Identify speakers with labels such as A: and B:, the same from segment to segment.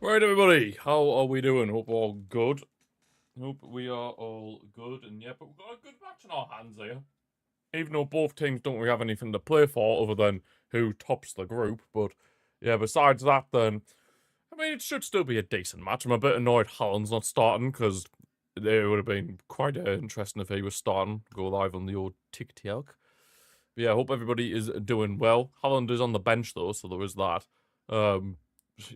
A: Right, everybody, how are we doing? Hope we're all good. Hope we are all good, and yeah, but we've got a good match in our hands here. Even though both teams don't really have anything to play for other than who tops the group, but yeah, besides that, then I mean, it should still be a decent match. I'm a bit annoyed Holland's not starting because it would have been quite interesting if he was starting, go live on the old TikTok. But yeah, I hope everybody is doing well. Holland is on the bench though, so there is that. Um,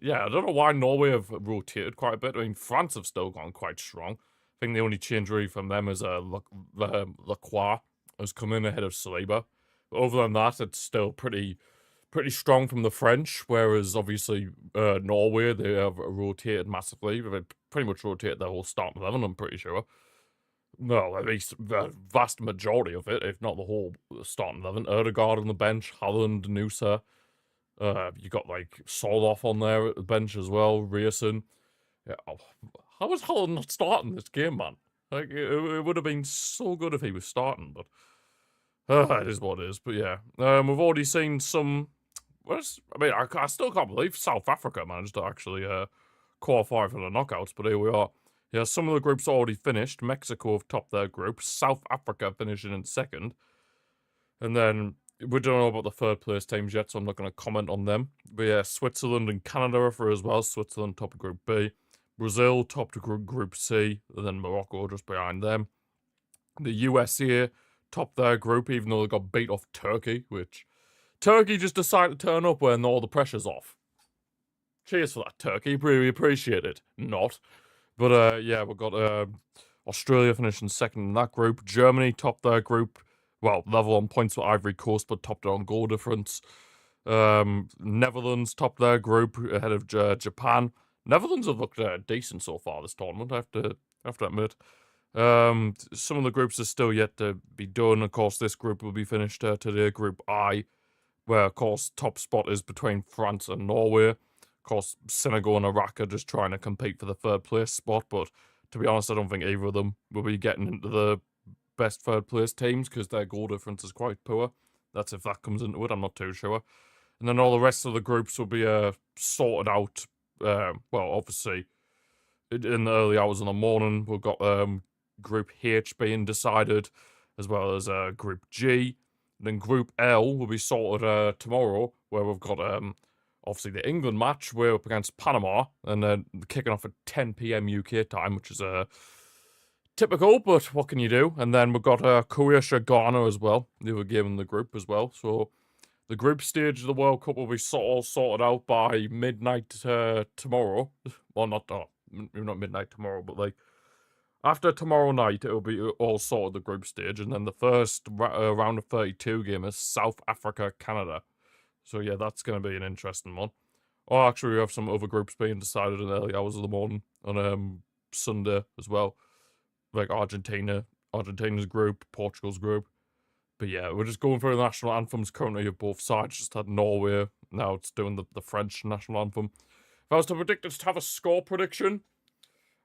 A: yeah, I don't know why Norway have rotated quite a bit. I mean, France have still gone quite strong. I think the only change really from them is Lacroix has come in ahead of Saliba. But other than that, it's still pretty strong from the French. Whereas obviously Norway, they have rotated massively. They've pretty much rotated their whole starting 11. I'm pretty sure. Well, at least the vast majority of it, if not the whole starting 11. Erdegaard on the bench, Haaland, Nusa. You got like Soloff on there at the bench as well, Rierson. Yeah, how was Haaland not starting this game, man? Like, it would have been so good if he was starting, but it is what it is. But yeah, we've already seen some. I still can't believe South Africa managed to actually qualify for the knockouts, but here we are. Yeah, some of the groups already finished. Mexico have topped their group. South Africa finishing in second. And then we don't know about the third place teams yet, so I'm not going to comment on them. But yeah, Switzerland and Canada are for as well. Switzerland topped Group B. Brazil topped Group C. And then Morocco just behind them. The USA topped their group, even though they got beat off Turkey, which Turkey just decided to turn up when all the pressure's off. Cheers for that, Turkey. Really appreciate it. Not. But yeah, we've got Australia finishing second in that group. Germany topped their group. Well, level on points with Ivory Coast, but topped it on goal difference. Netherlands topped their group ahead of Japan. Netherlands have looked decent so far this tournament, I have to admit. Some of the groups are still yet to be done. Of course, this group will be finished today, Group I, where, of course, top spot is between France and Norway. Of course, Senegal and Iraq are just trying to compete for the third place spot, but to be honest, I don't think either of them will be getting into the best third place teams because their goal difference is quite poor. That's if that comes into it, I'm not too sure. And then all the rest of the groups will be sorted out. Well, obviously, in the early hours of the morning, we've got Group H being decided, as well as Group G. And then Group L will be sorted tomorrow, where we've got obviously the England match. We're up against Panama, and then kicking off at 10 p.m. UK time, which is typical, but what can you do? And then we've got Croatia, Ghana as well, the other game in the group as well. So the group stage of the World Cup will be all sorted out by midnight tomorrow. Well, not midnight tomorrow, but like after tomorrow night, it'll be all sorted, the group stage. And then the first round of 32 game is South Africa, Canada. So yeah, that's going to be an interesting one. Oh, actually, we have some other groups being decided in the early hours of the morning on Sunday as well. Like Argentina's group, Portugal's group. But yeah, we're just going through the national anthems currently of both sides. Just had Norway, now it's doing the French national anthem. If I was to predict it, to have a score prediction,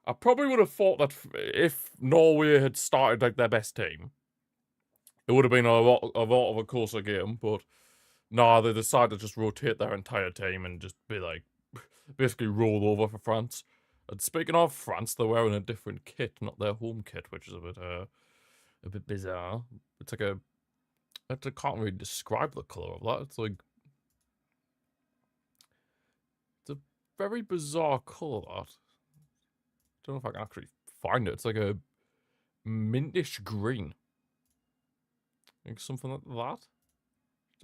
A: I probably would have thought that if Norway had started like their best team, it would have been a lot of a closer game. But nah, they decided to just rotate their entire team and just be like, basically roll over for France. And speaking of France, they're wearing a different kit, not their home kit, which is a bit bizarre. It's like I can't really describe the color of that. It's like it's a very bizarre color. That I don't know if I can actually find it. It's like a mintish green, like something like that.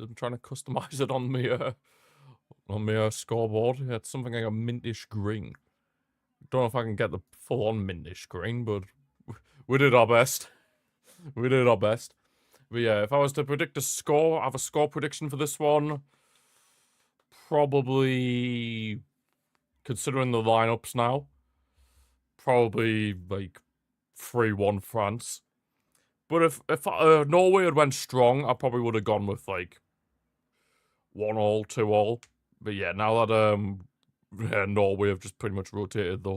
A: I'm trying to customize it on my scoreboard. Yeah, it's something like a mintish green. Don't know if I can get the full-on mintish green, but we did our best. We did our best. But yeah, if I was to predict a score, I have a score prediction for this one. Probably, considering the lineups now, probably like 3-1 France. But if Norway had went strong, I probably would have gone with like 1-1, 2-1. But yeah, now that Norway have just pretty much rotated their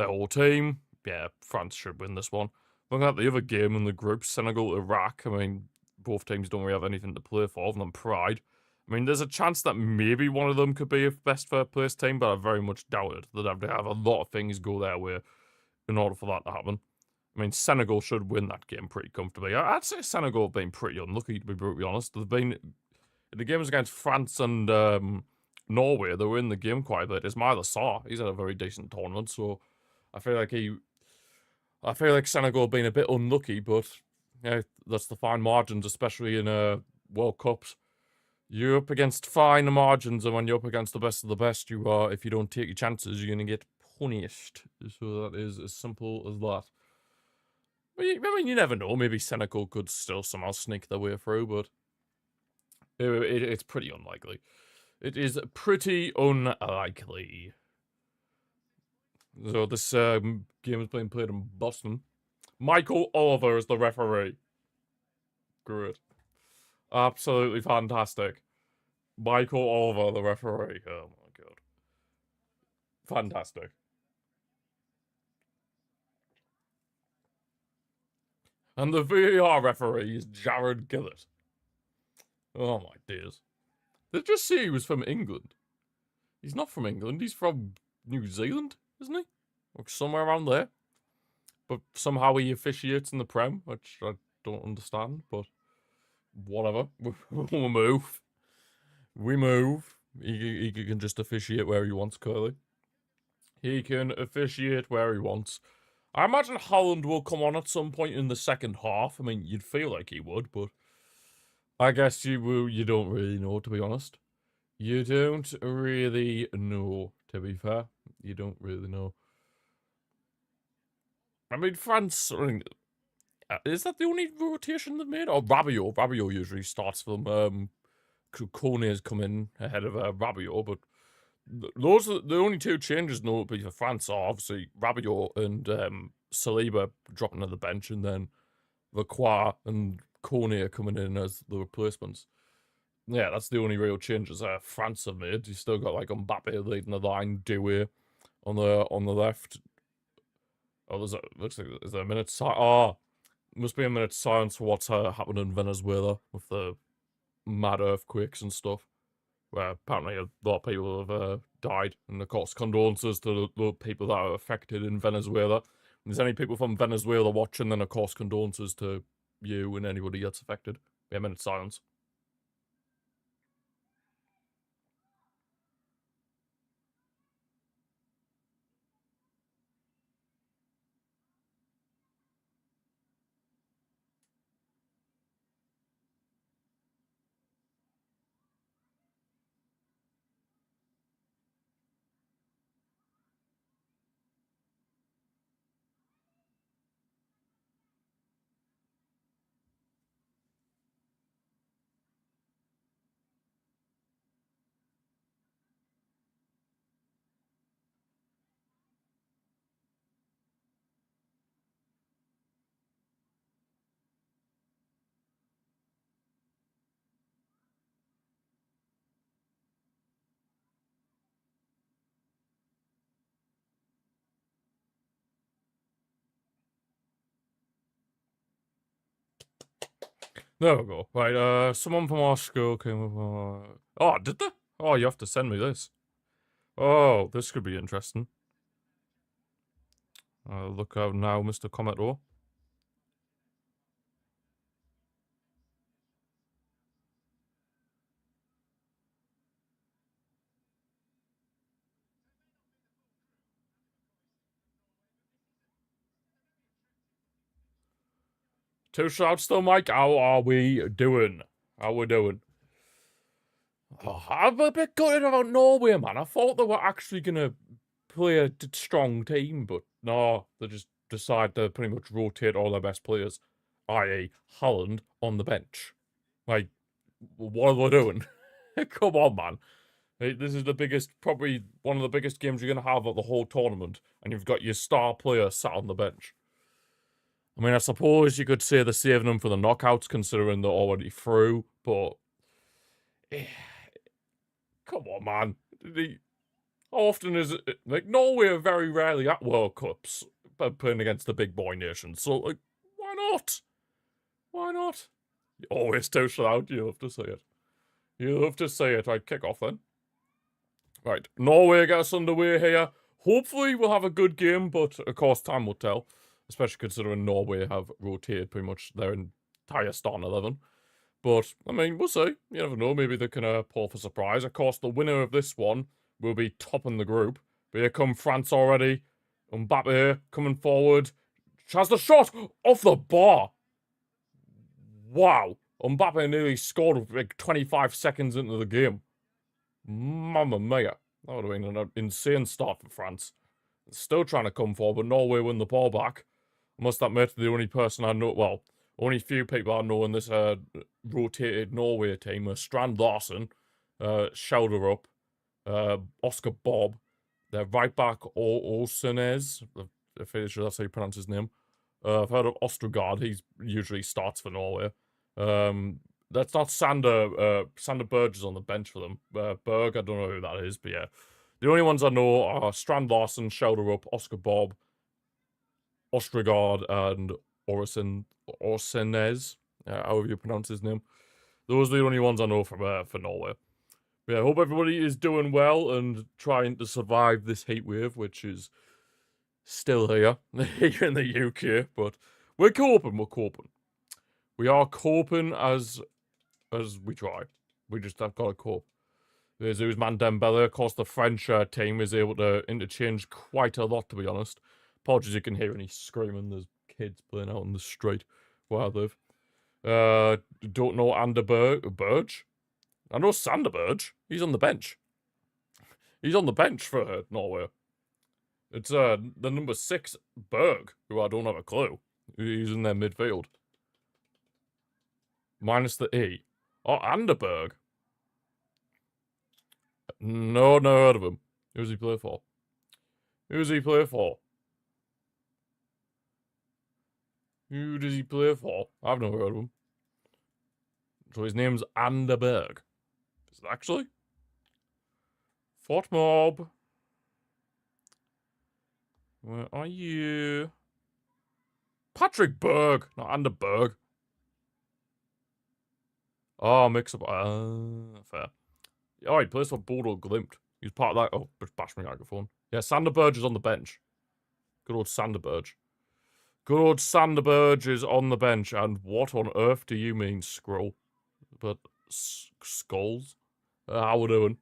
A: whole team, yeah, France should win this one. Looking at the other game in the group, Senegal, Iraq, I mean, both teams don't really have anything to play for other than pride. I mean, there's a chance that maybe one of them could be a best third place team, but I very much doubt it. They'd have to have a lot of things go their way in order for that to happen. I mean, Senegal should win that game pretty comfortably. I'd say Senegal have been pretty unlucky, to be brutally honest. They've been the games against France and Norway. They were in the game quite a bit. Ismaila Sarr, he's had a very decent tournament, so I feel like Senegal have been a bit unlucky, but yeah, that's the fine margins, especially in World Cups. You're up against fine margins, and when you're up against the best of the best, you are. If you don't take your chances, you're gonna get punished. So that is as simple as that. I mean, you never know. Maybe Senegal could still somehow sneak their way through, but it's pretty unlikely. It is pretty unlikely. So this game is being played in Boston. Michael Oliver is the referee. Great. Absolutely fantastic. Michael Oliver, the referee. Oh my god. Fantastic. And the VAR referee is Jared Gillett. Oh my dears. They just say he was from England. He's not from England, he's from New Zealand, isn't he? Or somewhere around there. But somehow he officiates in the Prem, which I don't understand, but whatever. We'll move. We move. He can just officiate where he wants, clearly. He can officiate where he wants. I imagine Holland will come on at some point in the second half. I mean, you'd feel like he would, but I guess you don't really know, to be honest. You don't really know, to be fair. You don't really know. I mean, France, is that the only rotation they've made? Or Rabiot? Rabiot usually starts for them. Kone's come in ahead of Rabiot, but those are the only two changes notably for France are obviously Rabiot and Saliba dropping to the bench, and then Lacroix and Kone are coming in as the replacements. Yeah, that's the only real changes France have made. You still got like Mbappe leading the line, Doué on the left. Oh, looks like is there a minute silence? Oh, must be a minute silence for what's happened in Venezuela with the mad earthquakes and stuff, where apparently a lot of people have died. And of course, condolences to the people that are affected in Venezuela. If there's any people from Venezuela watching, then of course, condolences to you and anybody that's affected. Be a minute silence. There we go. Right, someone from our school came up. Oh, did they? Oh, you have to send me this. Oh, this could be interesting. Look out now, Mr. Commodore. Two shouts though, Mike. How are we doing? How we doing? Oh, I'm a bit gutted about Norway, man. I thought they were actually gonna play a strong team, but no, they just decide to pretty much rotate all their best players, i.e., Holland, on the bench. Like, what are they doing? Come on, man. This is the biggest, probably one of the biggest games you're gonna have of the whole tournament, and you've got your star player sat on the bench. I mean, I suppose you could say they're saving them for the knockouts, considering they're already through, but come on, man. How often is it? Like, Norway are very rarely at World Cups, playing against the big boy nations, so, like, why not? Why not? You always too loud, you have to say it. You love to say it. Right, kick off then. Right, Norway get us underway here. Hopefully we'll have a good game, but of course time will tell. Especially considering Norway have rotated pretty much their entire starting 11. But, I mean, we'll see. You never know, maybe they can pull off a surprise. Of course, the winner of this one will be top in the group. But here come France already. Mbappe coming forward. Has the shot off the bar. Wow. Mbappe nearly scored like 25 seconds into the game. Mamma mia. That would have been an insane start for France. Still trying to come forward, but Norway win the ball back. I must admit, the only person I know, well, only few people I know in this rotated Norway team are Strand Larsen, Shoulder Up, Oscar Bob, their right back Olsenes, if that's how you pronounce his name. I've heard of Ostergaard, he usually starts for Norway. That's not Sander Berge is on the bench for them. Berg, I don't know who that is, but yeah. The only ones I know are Strand Larsen, Shoulder Up, Oscar Bob, Ostergaard, and Orsenes, however you pronounce his name. Those are the only ones I know from for Norway. Yeah, I hope everybody is doing well and trying to survive this heat wave, which is still here in the UK. But we're coping. We are coping as we try. We just have got to cope. There's Ousmane Dembele. Of course, the French team is able to interchange quite a lot, to be honest. Apologies, you can hear any screaming. There's kids playing out on the street where I live. Don't know Burge. I know Sander Berge. He's on the bench. He's on the bench for Norway. It's the number 6 Berg, who I don't have a clue. He's in their midfield. Minus the E. Oh, Anderberg. No, never heard of him. Who does he play for? Who does he play for? Who does he play for? I've never heard of him. So his name's Anderberg. Is it actually? Fort Mob. Where are you? Patrick Berg, not Anderberg. Oh, mix up. Fair. Oh, he plays for Bodo Glimt. He's part of that. Oh, bash my microphone. Yeah, Sander Berge is on the bench. Good old Sander Berge. Good old Sander Berge is on the bench. And what on earth do you mean, Scroll? But skulls? How we doing?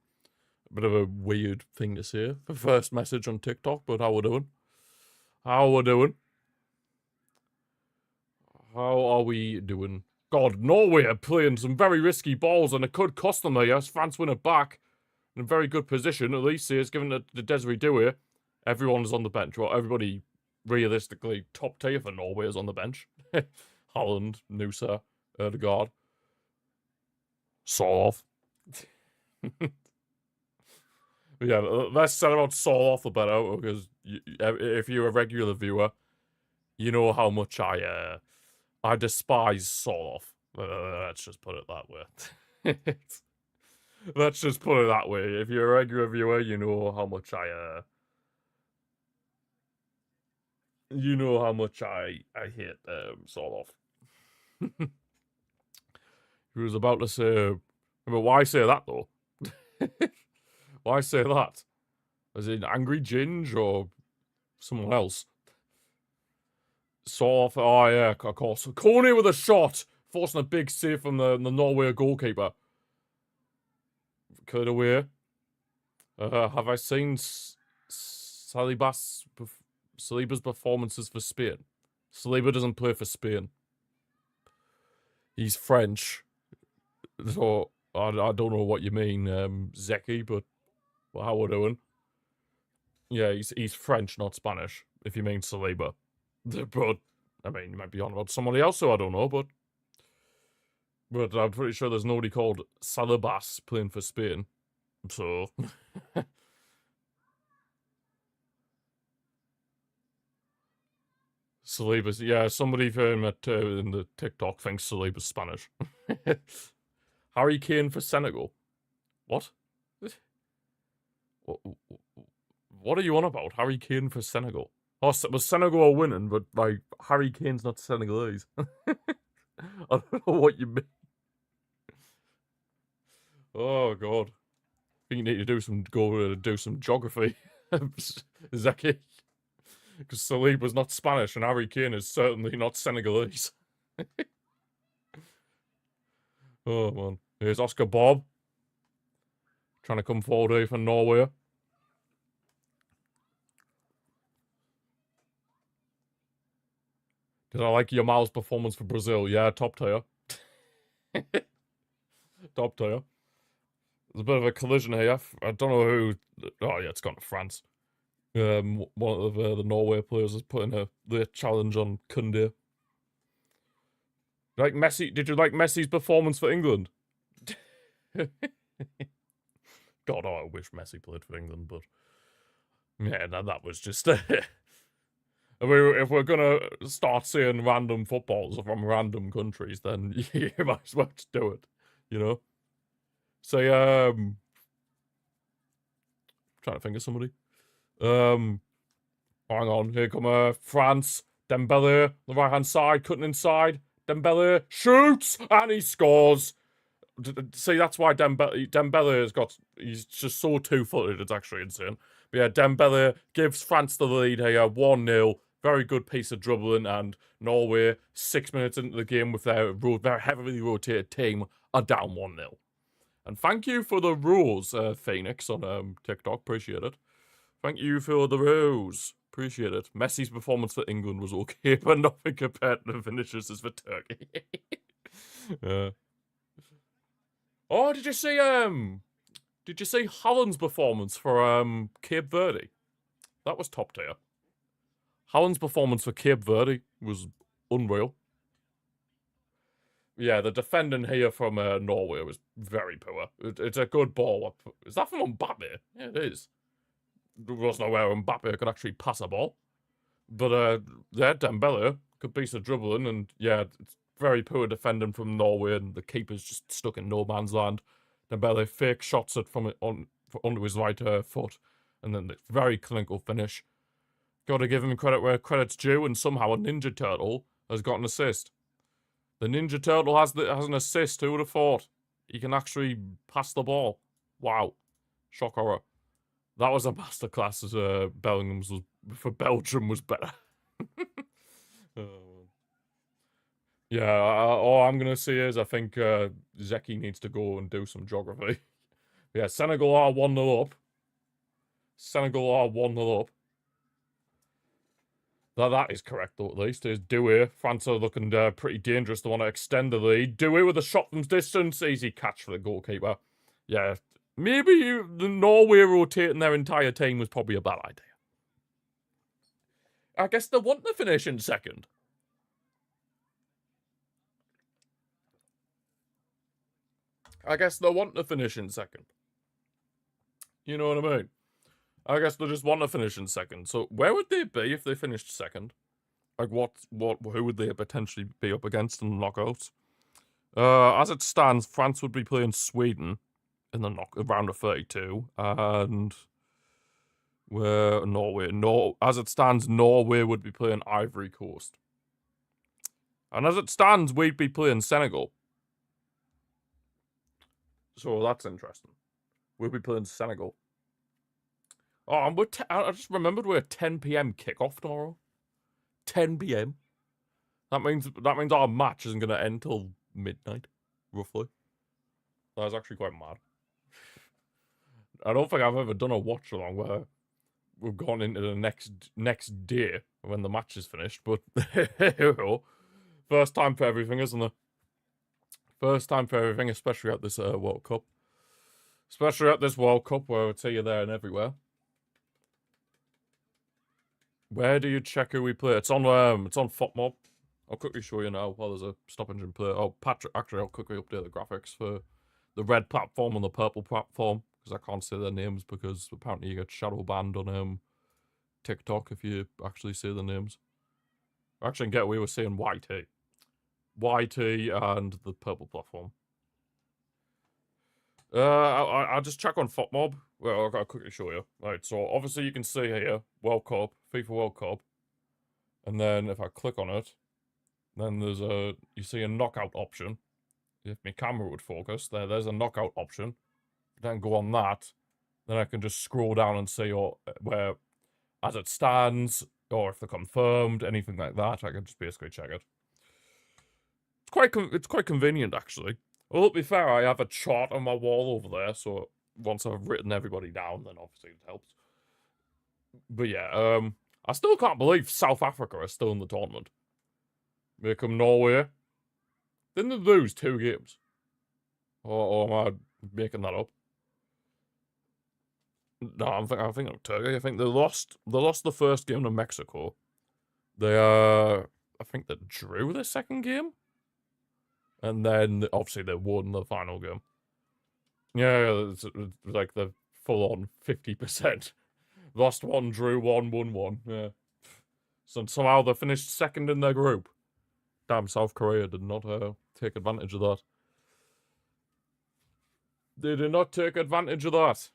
A: A bit of a weird thing to say. The first message on TikTok, but how we doing? How we doing? How are we doing? God, Norway are playing some very risky balls, and it could cost them there. Yes, France win it back in a very good position. At least here's given the Desiree Douay. Everyone's on the bench. Well, everybody realistically top tier for Norway is on the bench. Holland, Nusa, Erdegaard, Soloff. Yeah, less said about Soloff the better, because if you're a regular viewer, you know how much I despise Soloff. Let's just put it that way. Let's just put it that way. If you're a regular viewer, you know how much I hate Soloff. He was about to say, but why say that though? Why say that? As in Angry Ginge or someone else? Soloff, oh yeah, of course. Corny with a shot, forcing a big save from the Norway goalkeeper. Cleared away. Have I seen Saliba's performances for Spain? Saliba doesn't play for Spain. He's French. So, I don't know what you mean, Zeki, but how we're doing. Yeah, he's French, not Spanish, if you mean Saliba. But, I mean, you might be on about somebody else, so I don't know, but I'm pretty sure there's nobody called Salibas playing for Spain. So... Saliba's, yeah, somebody from in the TikTok thinks Saliba's Spanish. Harry Kane for Senegal. What? What are you on about? Harry Kane for Senegal? Oh, was Senegal are winning, but like Harry Kane's not Senegalese. I don't know what you mean. Oh, God. I think you need to do some geography, Zeki. Because Salib was not Spanish and Harry Kane is certainly not Senegalese. Oh, man. Here's Oscar Bob. Trying to come forward here for Norway. Did I like Yamal's performance for Brazil? Yeah, top tier. Top tier. There's a bit of a collision here. I don't know who... Oh, yeah, it's gone to France. One of the Norway players is putting the challenge on Kunde. Like Messi? Did you like Messi's performance for England? God, I wish Messi played for England, but... Yeah, that was just... If we're gonna start seeing random footballs from random countries, then you might as well just do it, you know? Say, trying to think of somebody. Hang on, here come France. Dembele, the right-hand side, cutting inside. Dembele shoots, and he scores. See, that's why Dembele has got... He's just so two-footed, it's actually insane. But yeah, Dembele gives France the lead here, 1-0. Very good piece of dribbling, and Norway, 6 minutes into the game with their heavily rotated team, are down 1-0. And thank you for the rules, Phoenix, on TikTok. Appreciate it. Thank you for the rules. Appreciate it. Messi's performance for England was okay, but nothing compared to Vinicius' for Turkey. Oh, did you see Holland's performance for Cape Verde? That was top tier. Holland's performance for Cape Verde was unreal. Yeah, the defending here from Norway was very poor. It's a good ball. Is that from Mbappe? Yeah, it is. There was nowhere Mbappe could actually pass a ball. But yeah, Dembele, good piece of dribbling, and yeah, it's very poor defending from Norway, and the keeper's just stuck in no man's land. Dembele fake shots it from onto his right foot, and then the very clinical finish. Got to give him credit where credit's due, and somehow a Ninja Turtle has got an assist. The Ninja Turtle has an assist. Who would have thought? He can actually pass the ball. Wow. Shock horror. That was a masterclass as Bellingham's for Belgium was better. Yeah, all I'm going to say is I think Zeki needs to go and do some geography. Yeah, Senegal are 1-0 up. Senegal are 1-0 up. That is correct, though, at least. There's Doué. France are looking pretty dangerous. They want to extend the lead. Doué with a shot from distance. Easy catch for the goalkeeper. Yeah, maybe the Norway rotating their entire team was probably a bad idea. I guess they want to finish in second. I guess they want to finish in second. You know what I mean? I guess they just want to finish in second. So where would they be if they finished second? Like who would they potentially be up against in the knockouts? As it stands, France would be playing Sweden in the round of 32, and as it stands, Norway would be playing Ivory Coast, and as it stands, we'd be playing Senegal. So that's interesting. We'll be playing Senegal. Oh, and I just remembered we're 10 p.m. kickoff tomorrow. 10 p.m. That means our match isn't going to end till midnight, roughly. That's actually quite mad. I don't think I've ever done a watch along where we've gone into the next day when the match is finished, but first time for everything, isn't it? First time for everything, especially at this World Cup. Especially at this World Cup where it's here, there, and everywhere. Where do you check who we play? It's on FOTMob. I'll quickly show you now while there's a stop engine play. Oh, Patrick, actually, I'll quickly update the graphics for the red platform and the purple platform, because I can't say their names because apparently you get shadow banned on TikTok if you actually say the names. I actually get away with saying YT. YT and the purple platform. I'll just check on FOTMob. Well, I'll quickly show you. Right, so obviously you can see here, World Cup, FIFA World Cup. And then if I click on it, then you see a knockout option. If my camera would focus, there's a knockout option. then go on that. Then I can just scroll down and see where, as it stands, or if they're confirmed, anything like that. I can just basically check it. It's quite convenient, actually. Well, to be fair, I have a chart on my wall over there, so once I've written everybody down, then obviously it helps. But yeah, I still can't believe South Africa is still in the tournament. Here come Norway. Didn't they lose 2 games? Or am I making that up? No, I think of Turkey. I think they lost the first game to Mexico. They I think they drew the second game. And then obviously they won the final game. Yeah, it's like the full on 50%. Lost 1, drew 1, won 1. Yeah. So somehow they finished second in their group. Damn, South Korea did not take advantage of that. They did not take advantage of that.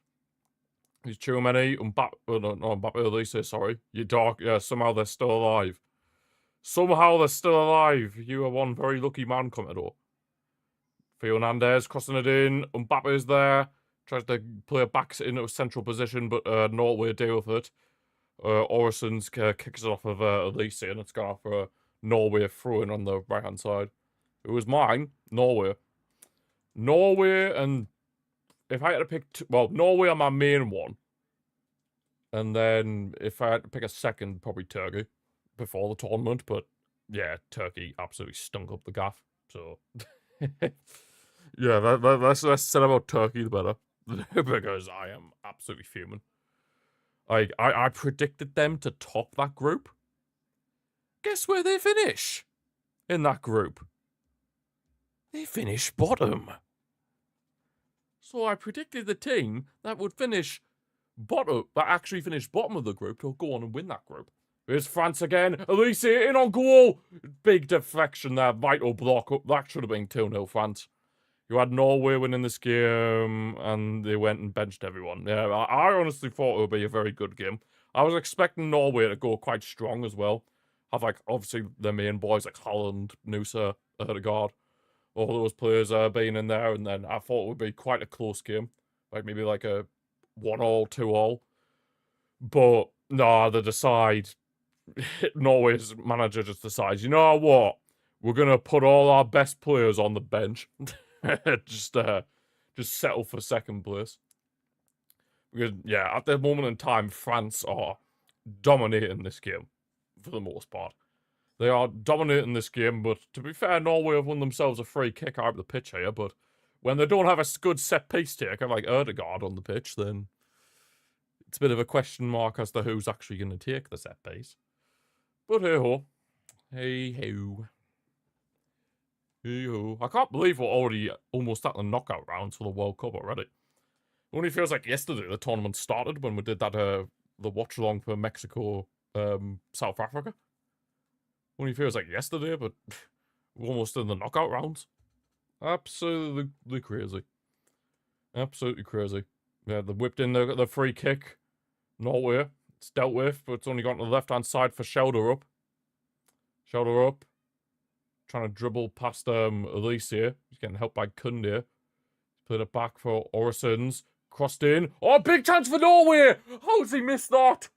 A: These Chumeni, Mbappe, Elise, sorry. You dog, yeah, somehow they're still alive. Somehow they're still alive. You are one very lucky man, Commodore. Fernandez crossing it in. Mbappe's there. Tries to play it back into a central position, but Norway deal with it. Oreson's kicks it off of Elise, and it's gone off for Norway throwing on the right-hand side. It was mine, Norway. Norway, and if I had to pick Norway are my main one. And then if I had to pick a second, probably Turkey before the tournament. But yeah, Turkey absolutely stunk up the gaff. So yeah, let's say about Turkey the better. Because I am absolutely fuming. I predicted them to top that group. Guess where they finish in that group? They finish bottom. So I predicted the team that would finish bottom, that actually finished bottom of the group, to go on and win that group. Here's France again. Elise in on goal. Big deflection there. Vital block up. That should have been 2-0 France. You had Norway winning this game, and they went and benched everyone. Yeah, I honestly thought it would be a very good game. I was expecting Norway to go quite strong as well. Have, like, obviously the main boys like Holland, Noosa, Ødegaard, all those players being in there, and then I thought it would be quite a close game. Like, maybe like a 1-1, 2-1. But, nah, they decide... Norway's manager just decides, you know what? We're going to put all our best players on the bench. just settle for second place. Because, yeah, at the moment in time, France are dominating this game, for the most part. They are dominating this game, but to be fair, Norway have won themselves a free kick out of the pitch here, but when they don't have a good set-piece taker like Ødegaard on the pitch, then it's a bit of a question mark as to who's actually going to take the set-piece. But hey-ho. Hey-ho. Hey-ho. I can't believe we're already almost at the knockout rounds for the World Cup already. It only feels like yesterday the tournament started when we did that, the watch-along for Mexico, South Africa. Only feels like yesterday, but we're almost in the knockout rounds. Absolutely crazy. Absolutely crazy. Yeah, they whipped in the free kick. Norway. It's dealt with, but it's only gone to the left-hand side for Shoulder Up. Shoulder Up. Trying to dribble past Elise here. He's getting helped by Kunde. Played it back for Oresons. Crossed in. Oh, big chance for Norway! How's he missed that?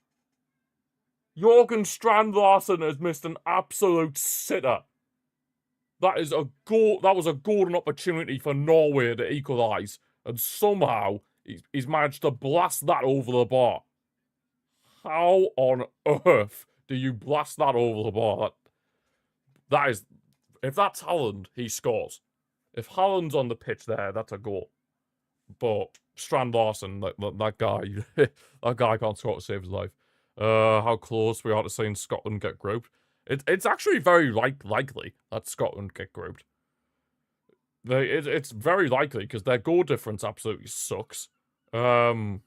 A: Jorgen Strand Larsen has missed an absolute sitter. That is a goal. That was a golden opportunity for Norway to equalise, and somehow he's managed to blast that over the bar. How on earth do you blast that over the bar? That is, if that's Haaland, he scores. If Haaland's on the pitch there, that's a goal. But Strand Larsen, that guy, that guy can't score to save his life. How close we are to seeing Scotland get grouped. It's actually very likely that Scotland get grouped. It's very likely because their goal difference absolutely sucks. And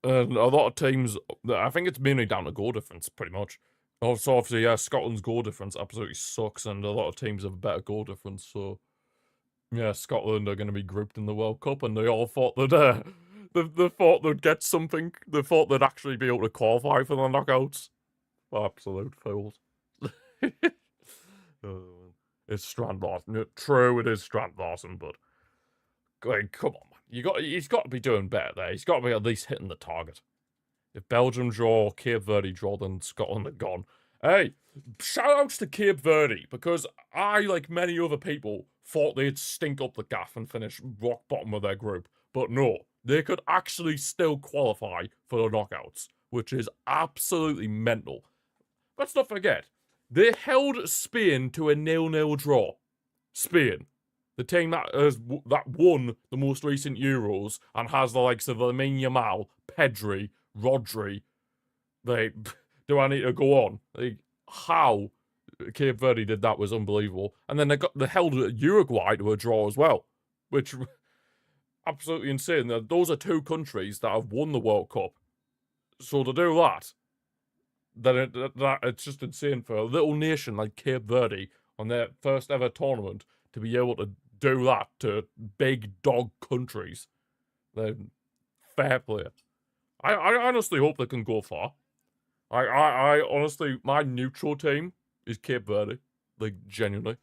A: a lot of teams, I think it's mainly down to goal difference, pretty much. Also, obviously, yeah, Scotland's goal difference absolutely sucks, and a lot of teams have a better goal difference, so... Yeah, Scotland are going to be grouped in the World Cup, and they all thought that, they thought they'd get something. They thought they'd actually be able to qualify for the knockouts. Absolute fools. Oh. It's Strand Larsen. True, it is Strand Larsen, but like, come on, man. He's got to be doing better there. He's got to be at least hitting the target. If Belgium draw, Cape Verde draw, then Scotland are gone. Hey, shout outs to Cape Verde, because I, like many other people, thought they'd stink up the gaff and finish rock bottom of their group. But no, they could actually still qualify for the knockouts, which is absolutely mental. Let's not forget, they held Spain to a 0-0 draw. Spain. The team that won the most recent Euros and has the likes of Lamine Yamal, Pedri, Rodri. Do I need to go on? How Cape Verde did that was unbelievable. And then they held Uruguay to a draw as well, which absolutely insane. Those are two countries that have won the World Cup. So to do that, then it's just insane for a little nation like Cape Verde on their first ever tournament to be able to do that to big dog countries. Then fair play. I honestly hope they can go far. I honestly, my neutral team is Cape Verde. Like, genuinely.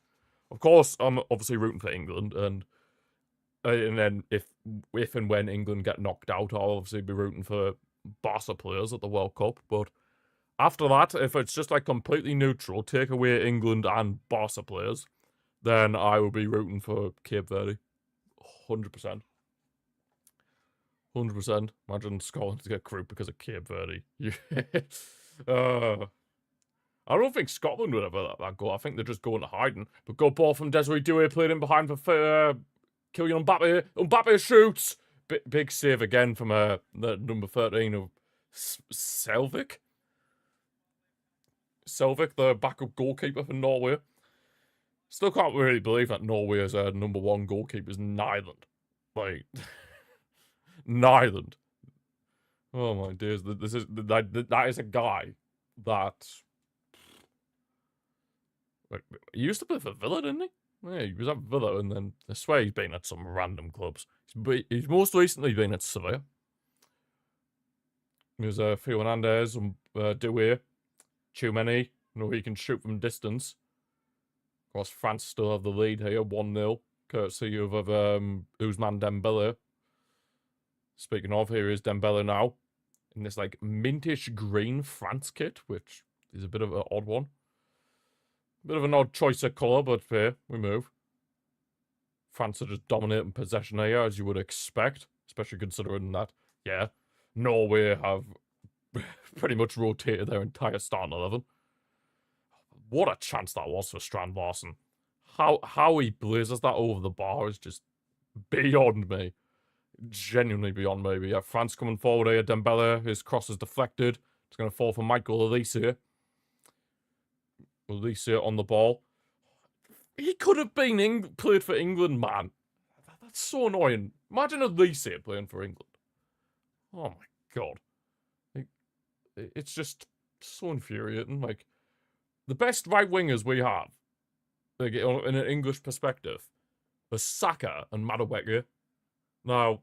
A: Of course, I'm obviously rooting for England, and then if and when England get knocked out, I'll obviously be rooting for Barca players at the World Cup. But after that, if it's just like completely neutral, take away England and Barca players, then I will be rooting for Cape Verde. 100%. 100%. Imagine Scotland to get group because of Cape Verde. I don't think Scotland would ever let that go. I think they're just going to hiding. But good ball from Desiree Doué, played in behind for Kylian Mbappe. Mbappe shoots! Big save again from the number 13 of Selvik. Selvik, the backup goalkeeper for Norway. Still can't really believe that Norway is number one goalkeepers in Ireland. Like, Nyland. Oh my days! That is a guy that like, he used to play for Villa, didn't he? Yeah, he was at Villa, and then I swear he's been at some random clubs. He's most recently been at Sevilla. There's Theo Hernandez and Doué, Tchouameni. He can shoot from distance. Of course, France still have the lead here, 1-0, courtesy of Ousmane Dembele. Speaking of, here is Dembele now, in this, like, mintish green France kit, which is a bit of an odd one. Bit of an odd choice of colour, but fair, we move. France are just dominating possession here, as you would expect, especially considering that, yeah, Norway have pretty much rotated their entire starting 11. What a chance that was for Strand Larsen. How he blazes that over the bar is just beyond me. Genuinely beyond me. We have France coming forward here. Dembele, his cross is deflected. It's going to fall for Michael Elise here. Elise on the ball. He could have been played for England, man. That's so annoying. Imagine Elise playing for England. Oh my god. It's just so infuriating. Like, the best right wingers we have, like, in an English perspective, are Saka and Madueke. Now,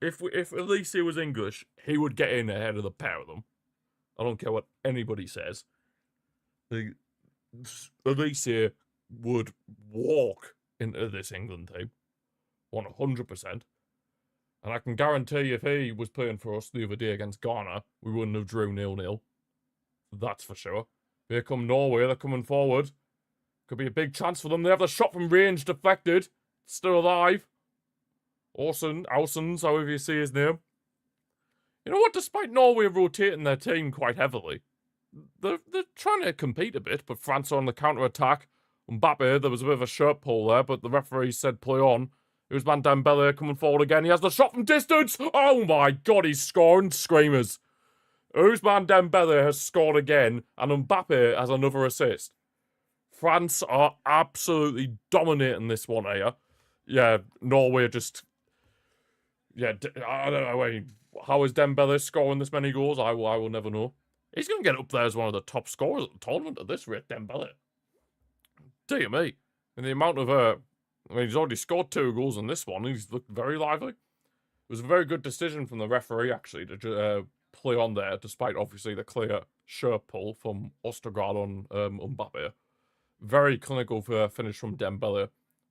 A: if Elise was English, he would get in ahead of the pair of them. I don't care what anybody says. Elise would walk into this England team, 100%. And I can guarantee if he was playing for us the other day against Ghana, we wouldn't have drew 0-0. That's for sure. Here come Norway, they're coming forward. Could be a big chance for them. They have the shot from range deflected. Still alive. Ausens, however you say his name. You know what? Despite Norway rotating their team quite heavily, they're trying to compete a bit, but France are on the counter-attack. Mbappe, there was a bit of a shirt pull there, but the referee said play on. Ousmane Dembele coming forward again. He has the shot from distance. Oh my god, he's scoring. Screamers. Ousmane Dembele has scored again, and Mbappe has another assist. France are absolutely dominating this one here. Yeah, Norway just... Yeah, I don't know. How is Dembele scoring this many goals? I will never know. He's going to get up there as one of the top scorers at the tournament at this rate, Dembele. Dear me. And the amount of... I mean, he's already scored 2 goals in this one. He's looked very lively. It was a very good decision from the referee, actually, to play on there, despite, obviously, the clear shirt pull from Ostergaard on Mbappe. Very clinical finish from Dembele.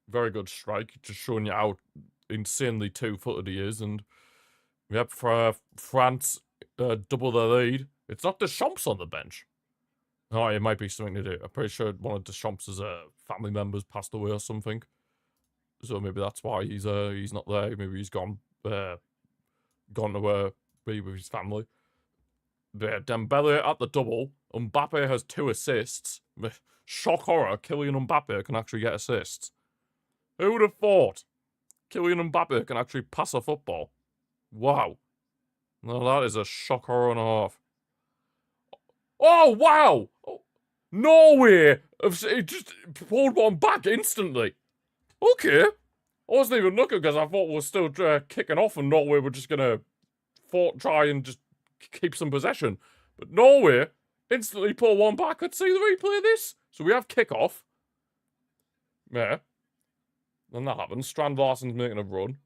A: Very good strike, just showing you how insanely two-footed he is. And yep, for France, double their lead. It's not Deschamps on the bench. Oh, it might be something to do. I'm pretty sure one of Deschamps' family members passed away or something. So maybe that's why he's not there. Maybe he's gone to be with his family. But yeah, Dembele at the double. Mbappe has 2 assists. Shock horror, Kylian Mbappe can actually get assists. Who would have thought Kylian Mbappe can actually pass a football? Wow. Now that is a shock horror and a half. Oh, wow! Oh, Norway have just pulled one back instantly. Okay. I wasn't even looking because I thought we were still kicking off and Norway were just going to try and just keep some possession. But Norway instantly pull one back. Let's see the replay of this. So we have kickoff. Yeah. Then that happens. Strand Larsen's making a run.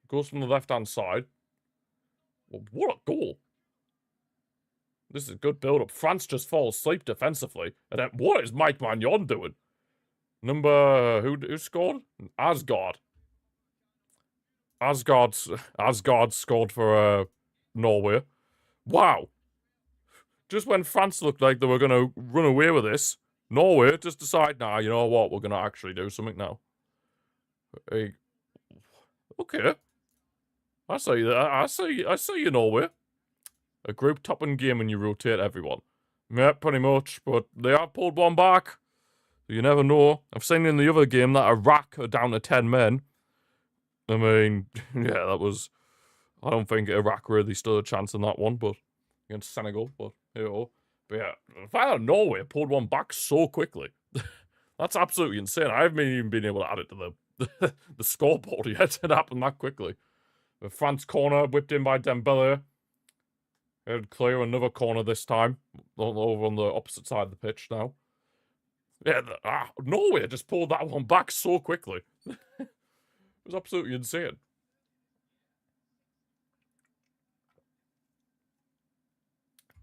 A: Goes from the left-hand side. Well, what a goal. This is a good build-up. France just falls asleep defensively. And then, what is Mike Magnon doing? Who scored? Asgard. Asgard scored for Norway. Wow. Just when France looked like they were going to run away with this, Norway just decide, nah, you know what, we're going to actually do something now. Hey, okay. I see that. I see you, Norway. A group topping game and you rotate everyone. Yeah, pretty much, but they have pulled one back. You never know. I've seen in the other game that Iraq are down to 10 men. I mean, yeah, that was... I don't think Iraq really stood a chance in that one, but against Senegal, but you know. But yeah, the fact that Norway pulled one back so quickly, that's absolutely insane. I haven't even been able to add it to the scoreboard yet. It happened that quickly. The France corner whipped in by Dembele. Head clear, another corner this time. Over on the opposite side of the pitch now. Yeah, Norway just pulled that one back so quickly. It was absolutely insane.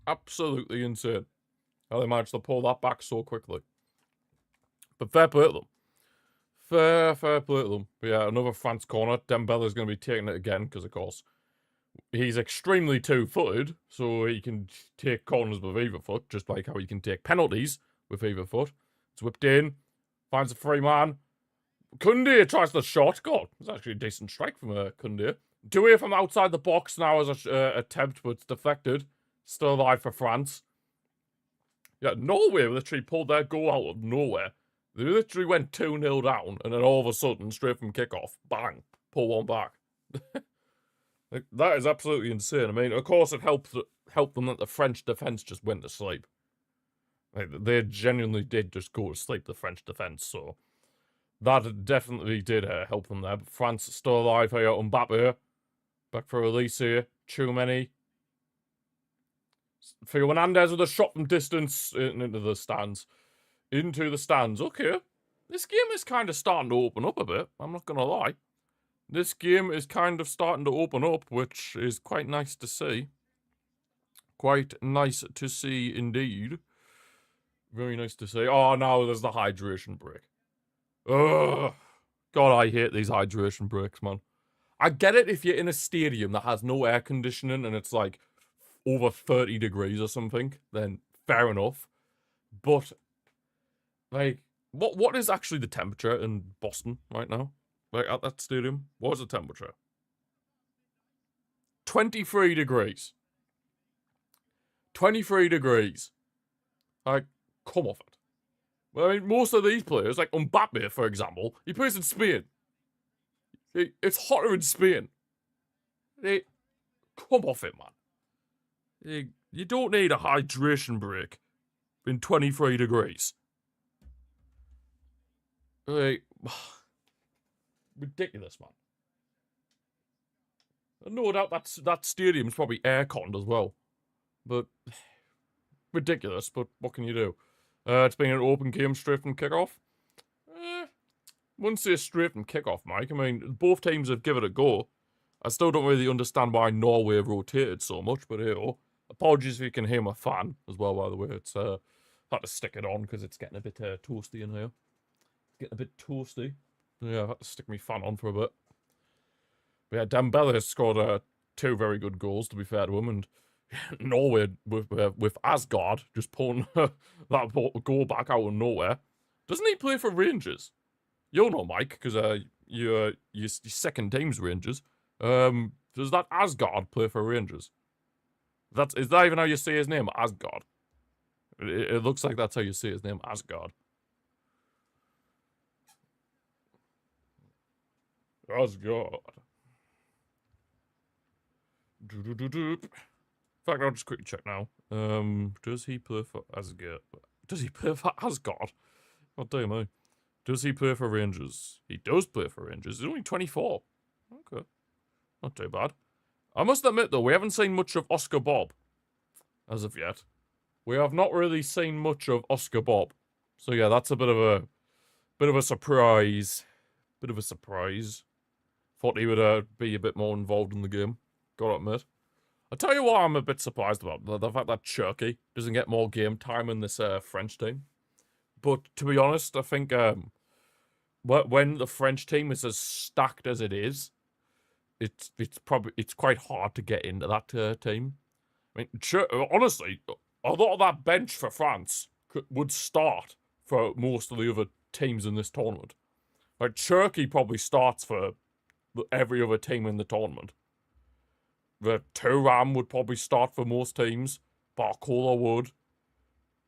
A: Absolutely insane how they managed to pull that back so quickly. But fair play to them. Fair play to them. But yeah, another France corner. Dembele's going to be taking it again because, of course, he's extremely two-footed, so he can take corners with either foot, just like how he can take penalties with either foot. It's whipped in, finds a free man. Koundé tries the shot. God, it's actually a decent strike from Koundé. Doué from outside the box now as an attempt, but it's deflected. Still alive for France. Yeah, Norway literally pulled their goal out of nowhere. They literally went 2-0 down, and then all of a sudden, straight from kickoff, bang, pull one back. Like, that is absolutely insane. I mean, of course, it helped them that the French defence just went to sleep. Like, they genuinely did just go to sleep, the French defence, so that definitely did help them there. But France still alive here. Mbappe, back for release here. Tchouameni. Theo Hernandez with a shot from distance into the stands. Into the stands. Okay. This game is kind of starting to open up a bit. I'm not going to lie. This game is kind of starting to open up, which is quite nice to see. Quite nice to see indeed. Very nice to see. Oh, now there's the hydration break. Ugh. God, I hate these hydration breaks, man. I get it if you're in a stadium that has no air conditioning and it's like over 30 degrees or something, then fair enough. But, like, what is actually the temperature in Boston right now? Like, at that stadium? What is the temperature? 23 degrees. 23 degrees. Like, come off it. Well, I mean, most of these players, like Mbappe, for example, he plays in Spain. It's hotter in Spain. Come off it, man. You don't need a hydration break in 23 degrees. Like, ridiculous, man. No doubt that stadium's probably air-conned as well. But, ridiculous, but what can you do? It's been an open game straight from kickoff. Wouldn't say straight from kickoff, Mike. I mean, both teams have given it a go. I still don't really understand why Norway rotated so much, but hey, apologies if you can hear my fan as well, by the way. It's Had to stick it on because it's getting a bit toasty in here. Getting a bit toasty. Yeah, I had to stick my fan on for a bit. But yeah, Dembele has scored 2 very good goals, to be fair to him, and Norway with Asgard just pulling that goal back out of nowhere. Doesn't he play for Rangers? You'll know, Mike, because your second team's Rangers. Does that Asgard play for Rangers? Is that even how you say his name? Asgard. It looks like that's how you say his name, Asgard. Asgard. In fact, I'll just quickly check now. Does he play for Asgard? Does he play for Asgard? God damn me. Does he play for Rangers? He does play for Rangers. He's only 24. Okay. Not too bad. I must admit, though, we haven't seen much of Oscar Bob. As of yet. We have not really seen much of Oscar Bob. So yeah, that's a bit of a surprise. Bit of a surprise. Thought he would be a bit more involved in the game. Gotta admit. I'll tell you what I'm a bit surprised about. The fact that Turkey doesn't get more game time in this French team. But to be honest, I think when the French team is as stacked as it is, it's quite hard to get into that team. I mean, honestly, a lot of that bench for France would start for most of the other teams in this tournament. Like, Turkey probably starts for every other team in the tournament. The Thuram would probably start for most teams. Barcola would.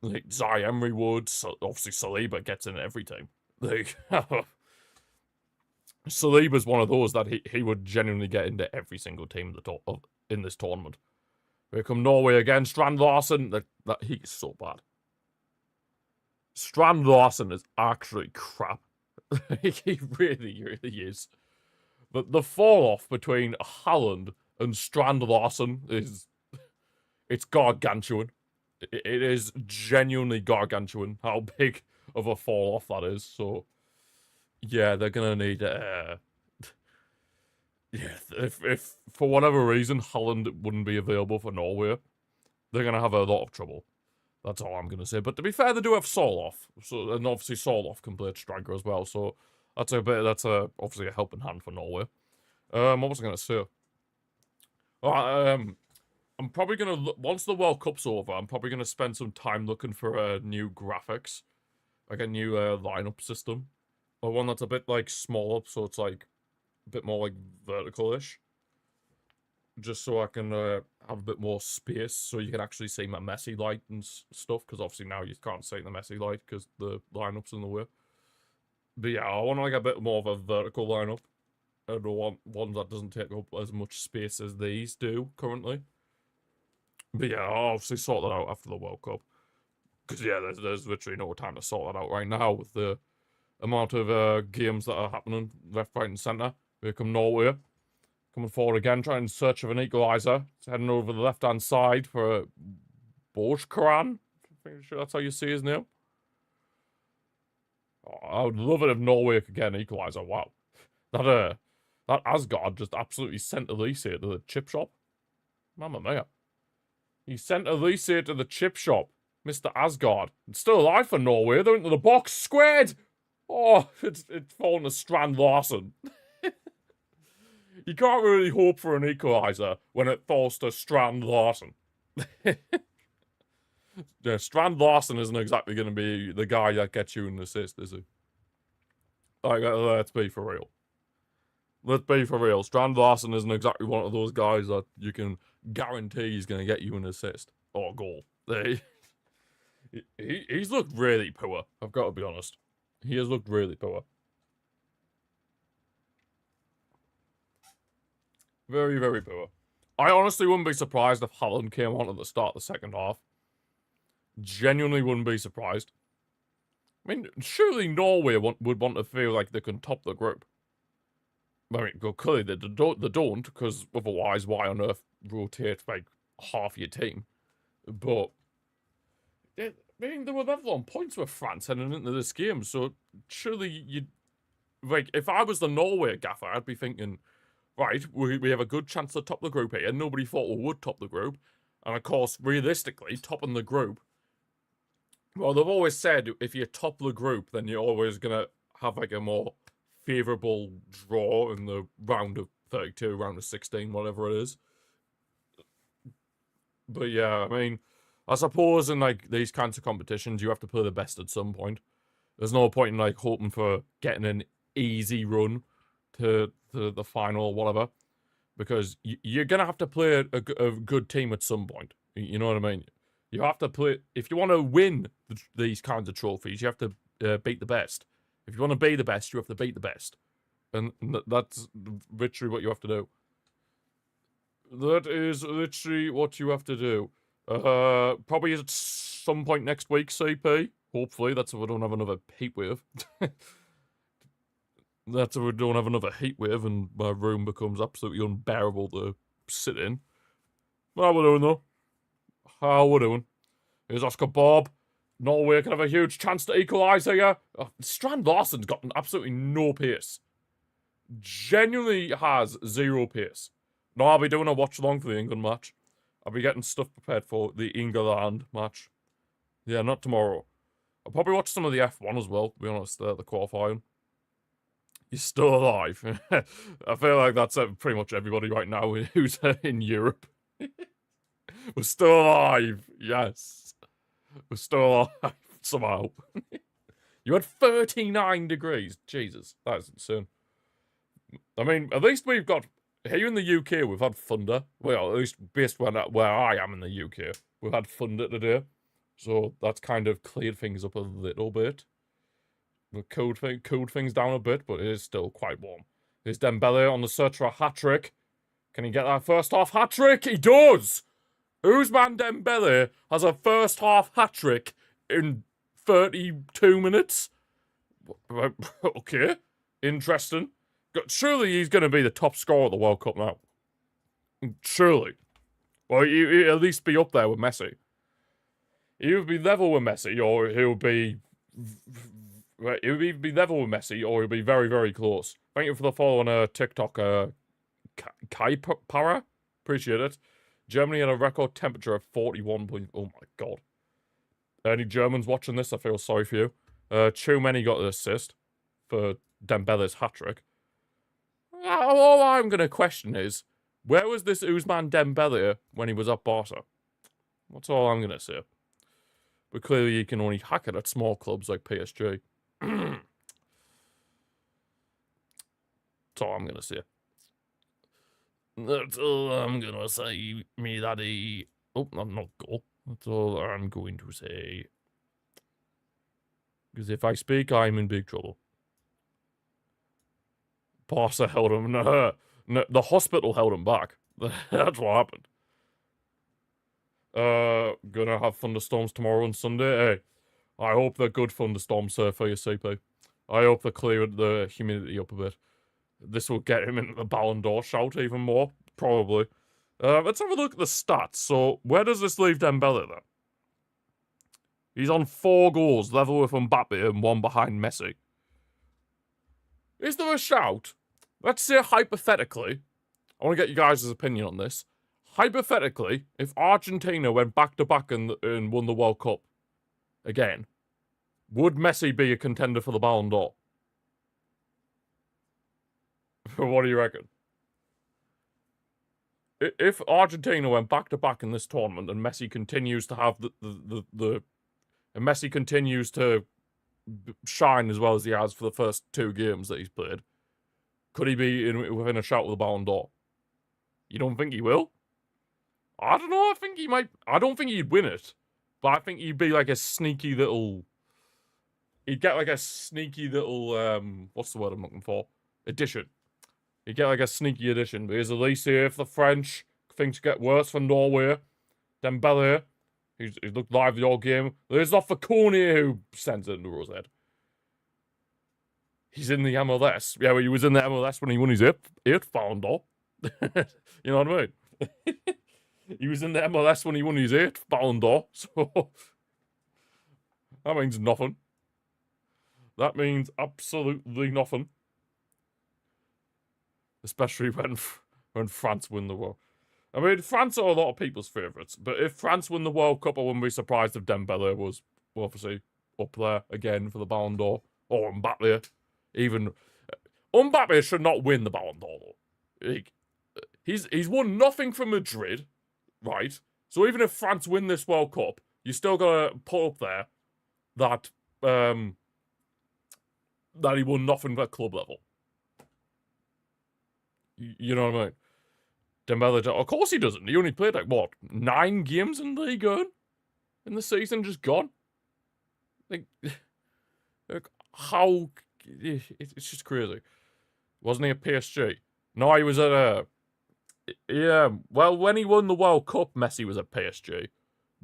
A: Like, Zaire would. So obviously, Saliba gets in every team. Like, Saliba's one of those that he would genuinely get into every single team in this tournament. Here come Norway again. Strand Larsen. That he's so bad. Strand Larsen is actually crap. He really, really is. But the fall off between Haaland and Strand Larsen it's gargantuan. It is genuinely gargantuan how big of a fall off that is. So yeah, they're gonna need yeah, if for whatever reason Haaland wouldn't be available for Norway, they're gonna have a lot of trouble. That's all I'm gonna say. But to be fair, they do have Soloff, and obviously Soloff can play at striker as well. So that's obviously a helping hand for Norway. What was I gonna say? I'm probably gonna once the World Cup's over, I'm probably gonna spend some time looking for new graphics, like a new lineup system, or one that's a bit like smaller, so it's like a bit more like vertical-ish. Just so I can have a bit more space, so you can actually see my Messi light and stuff. Because obviously now you can't see the Messi light because the lineup's in the way. But yeah, I want like a bit more of a vertical lineup. I don't want one that doesn't take up as much space as these do currently. But yeah, I'll obviously sort that out after the World Cup. Because yeah, there's literally no time to sort that out right now with the amount of games that are happening left, right, and centre. Here come Norway. Coming forward again, trying to search for an equaliser. It's heading over the left-hand side for Borjkaran. I'm sure that's how you say his name. Oh, I would love it if Norway could get an equaliser. Wow. That Asgard just absolutely sent Elise to the chip shop. Mamma mia. He sent Elise to the chip shop. Mr. Asgard. It's still alive for Norway. They're into the box. Squared! Oh, it's fallen to Strand Larsen. You can't really hope for an equaliser when it falls to Strand Larsen. Yeah, Strand Larsen isn't exactly going to be the guy that gets you an assist, is he? Like, let's be for real. Let's be for real. Strand Larsen isn't exactly one of those guys that you can guarantee he's going to get you an assist or a goal. He's looked really poor, I've got to be honest. He has looked really poor. Very, very poor. I honestly wouldn't be surprised if Haaland came on at the start of the second half. Genuinely wouldn't be surprised. I mean, surely Norway would want to feel like they can top the group. I mean, well, clearly they don't, because otherwise, why on earth rotate like half your team? But I mean, they were level on points with France heading into this game, so surely you'd like if I was the Norway gaffer, I'd be thinking, right, we have a good chance to top the group here. Nobody thought we would top the group, and of course, realistically, topping the group Well, they've always said if you're top of the group, then you're always gonna have like a more favourable draw in the round of 32, round of 16, whatever it is. But yeah, I mean, I suppose in like these kinds of competitions, you have to play the best at some point. There's no point in like hoping for getting an easy run to the final or whatever, because you're gonna have to play a good team at some point. You know what I mean? You have to play if you want to win these kinds of trophies. You have to beat the best. If you want to be the best, you have to beat the best, and that's literally what you have to do. That is literally what you have to do. Probably at some point next week, CP. Hopefully, that's if we don't have another heat wave. That's if we don't have another heat wave and my room becomes absolutely unbearable to sit in. How we doing, though? How we doing? Here's Oscar Bob. Norway can have a huge chance to equalise here. Oh, Strand Larsen's got absolutely no pace. Genuinely has zero pace. No, I'll be doing a watch-along for the England match. I'll be getting stuff prepared for the England match. Yeah, not tomorrow. I'll probably watch some of the F1 as well, to be honest, the qualifying. You're still alive. I feel like that's pretty much everybody right now who's in Europe. We're still alive. Yes. We're still alive somehow. You had 39 degrees. Jesus, that is insane. I mean, at least we've got... Here in the UK, we've had thunder. Well, at least based where I am in the UK, we've had thunder today. So that's kind of cleared things up a little bit. Cooled things down a bit, but it is still quite warm. Here's Dembele on the search for a hat-trick. Can he get that first-half hat-trick? He does! Ousmane Dembele has a first-half hat-trick in 32 minutes. Okay, interesting. Surely he's going to be the top scorer of the World Cup now. Surely. Well, he'll at least be up there with Messi. He'll be level with Messi, or he'll be... He'll either be level with Messi, or he'll be very, very close. Thank you for the follow on TikTok, Kai Para. Appreciate it. Germany had a record temperature of 41. Oh my god. Any Germans watching this? I feel sorry for you. Tchouameni got the assist for Dembele's hat-trick. All I'm going to question is, where was this Ousmane Dembele when he was at Barca? That's all I'm going to say. But clearly you can only hack it at small clubs like PSG. That's all I'm going to say. That's all I'm going to say, me daddy. Oh, I'm not goal. That's all I'm going to say. Because if I speak, I'm in big trouble. Barca held him. No, the hospital held him back. That's what happened. Gonna have thunderstorms tomorrow and Sunday. Hey, I hope they're good thunderstorms, sir, for your CP. I hope they clear the humidity up a bit. This will get him into the Ballon d'Or shout even more, probably. Let's have a look at the stats. So, where does this leave Dembele, then? He's on 4 goals, level with Mbappe and 1 behind Messi. Is there a shout? Let's say hypothetically, I want to get you guys' opinion on this. Hypothetically, if Argentina went back-to-back and won the World Cup again, would Messi be a contender for the Ballon d'Or? What do you reckon? If Argentina went back-to-back in this tournament and Messi continues to have and Messi continues to shine as well as he has for the first 2 games that he's played, could he be within a shout of the Ballon d'Or? You don't think he will? I don't know, I think he might... I don't think he'd win it, but I think he'd be like a sneaky little... He'd get like a sneaky little, what's the word I'm looking for? Addition. He'd get like a sneaky addition, because at least here, if the French, things get worse for Norway, Dembele, he's looked lively all game. There's not for Corny who sends it into Rose's head. He's in the MLS. Yeah, well, he was in the MLS when he won his 8th Ballon d'Or. You know what I mean? He was in the MLS when he won his 8th Ballon d'Or, so that means nothing. That means absolutely nothing. Especially when France win the World. I mean, France are a lot of people's favourites, but if France win the World Cup, I wouldn't be surprised if Dembele was obviously up there again for the Ballon d'Or. Or Mbappe. Even Mbappe should not win the Ballon d'Or, though. He's won nothing from Madrid, right? So even if France win this World Cup, you still gotta put up there that that he won nothing at club level. You know what I mean? Dembele, of course he doesn't. He only played like what 9 games in League One in the season, just gone. Like how? It's just crazy. Wasn't he at PSG? No, he was at yeah. Well, when he won the World Cup, Messi was at PSG,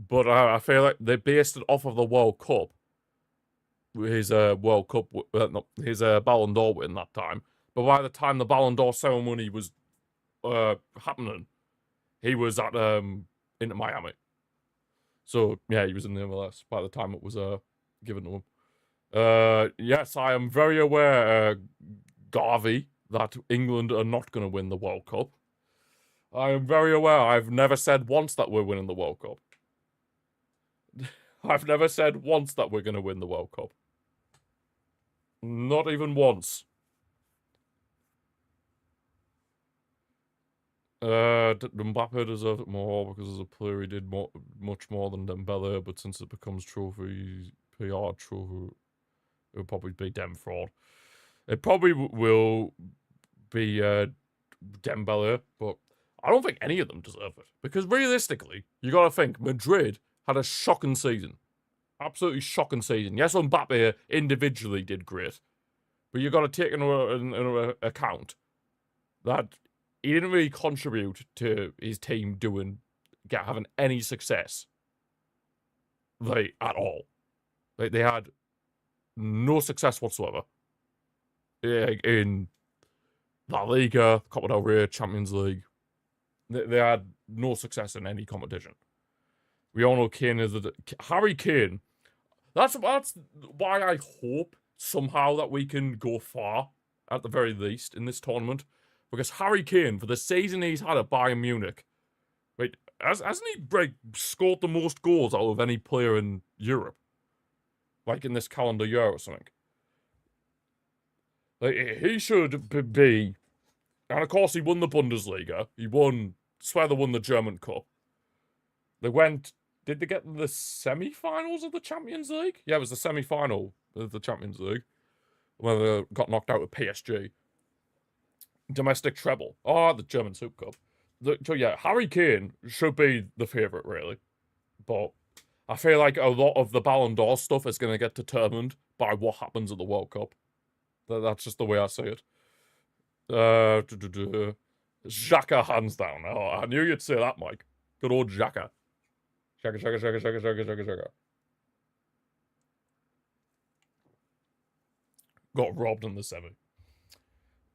A: but I feel like they based it off of the World Cup. His World Cup, no, his Ballon d'Or win that time. But by the time the Ballon d'Or ceremony was happening, he was at Inter Miami. So yeah, he was in the MLS by the time it was given to him. Yes, I am very aware, Garvey, that England are not going to win the World Cup. I am very aware. I've never said once that we're winning the World Cup. I've never said once that we're going to win the World Cup. Not even once. Mbappe deserves it more because as a player he did much more than Dembele, but since it becomes trophy, PR trophy, it would probably be Dem fraud. It probably will be Dembele, but I don't think any of them deserve it. Because realistically, you got to think, Madrid had a shocking season. Absolutely shocking season. Yes, Mbappe individually did great, but you got to take into account that he didn't really contribute to his team having any success, like, at all. Like, they had no success whatsoever in La Liga, Copa del Rey, Champions League. They had no success in any competition. We all know Kane is Harry Kane. That's why I hope somehow that we can go far, at the very least, in this tournament. Because Harry Kane, for the season he's had at Bayern Munich, wait, hasn't he scored the most goals out of any player in Europe? Like in this calendar year or something. Like, he should be... And of course he won the Bundesliga. He won the German Cup. They went... Did they get the semi-finals of the Champions League? Yeah, it was the semi-final of the Champions League. When they got knocked out with PSG. Domestic treble. Oh, the German Super Cup. So yeah, Harry Kane should be the favourite, really. But I feel like a lot of the Ballon d'Or stuff is going to get determined by what happens at the World Cup. That's just the way I see it. Xhaka hands down. Oh, I knew you'd say that, Mike. Good old Xhaka. Xhaka. Got robbed in the semi.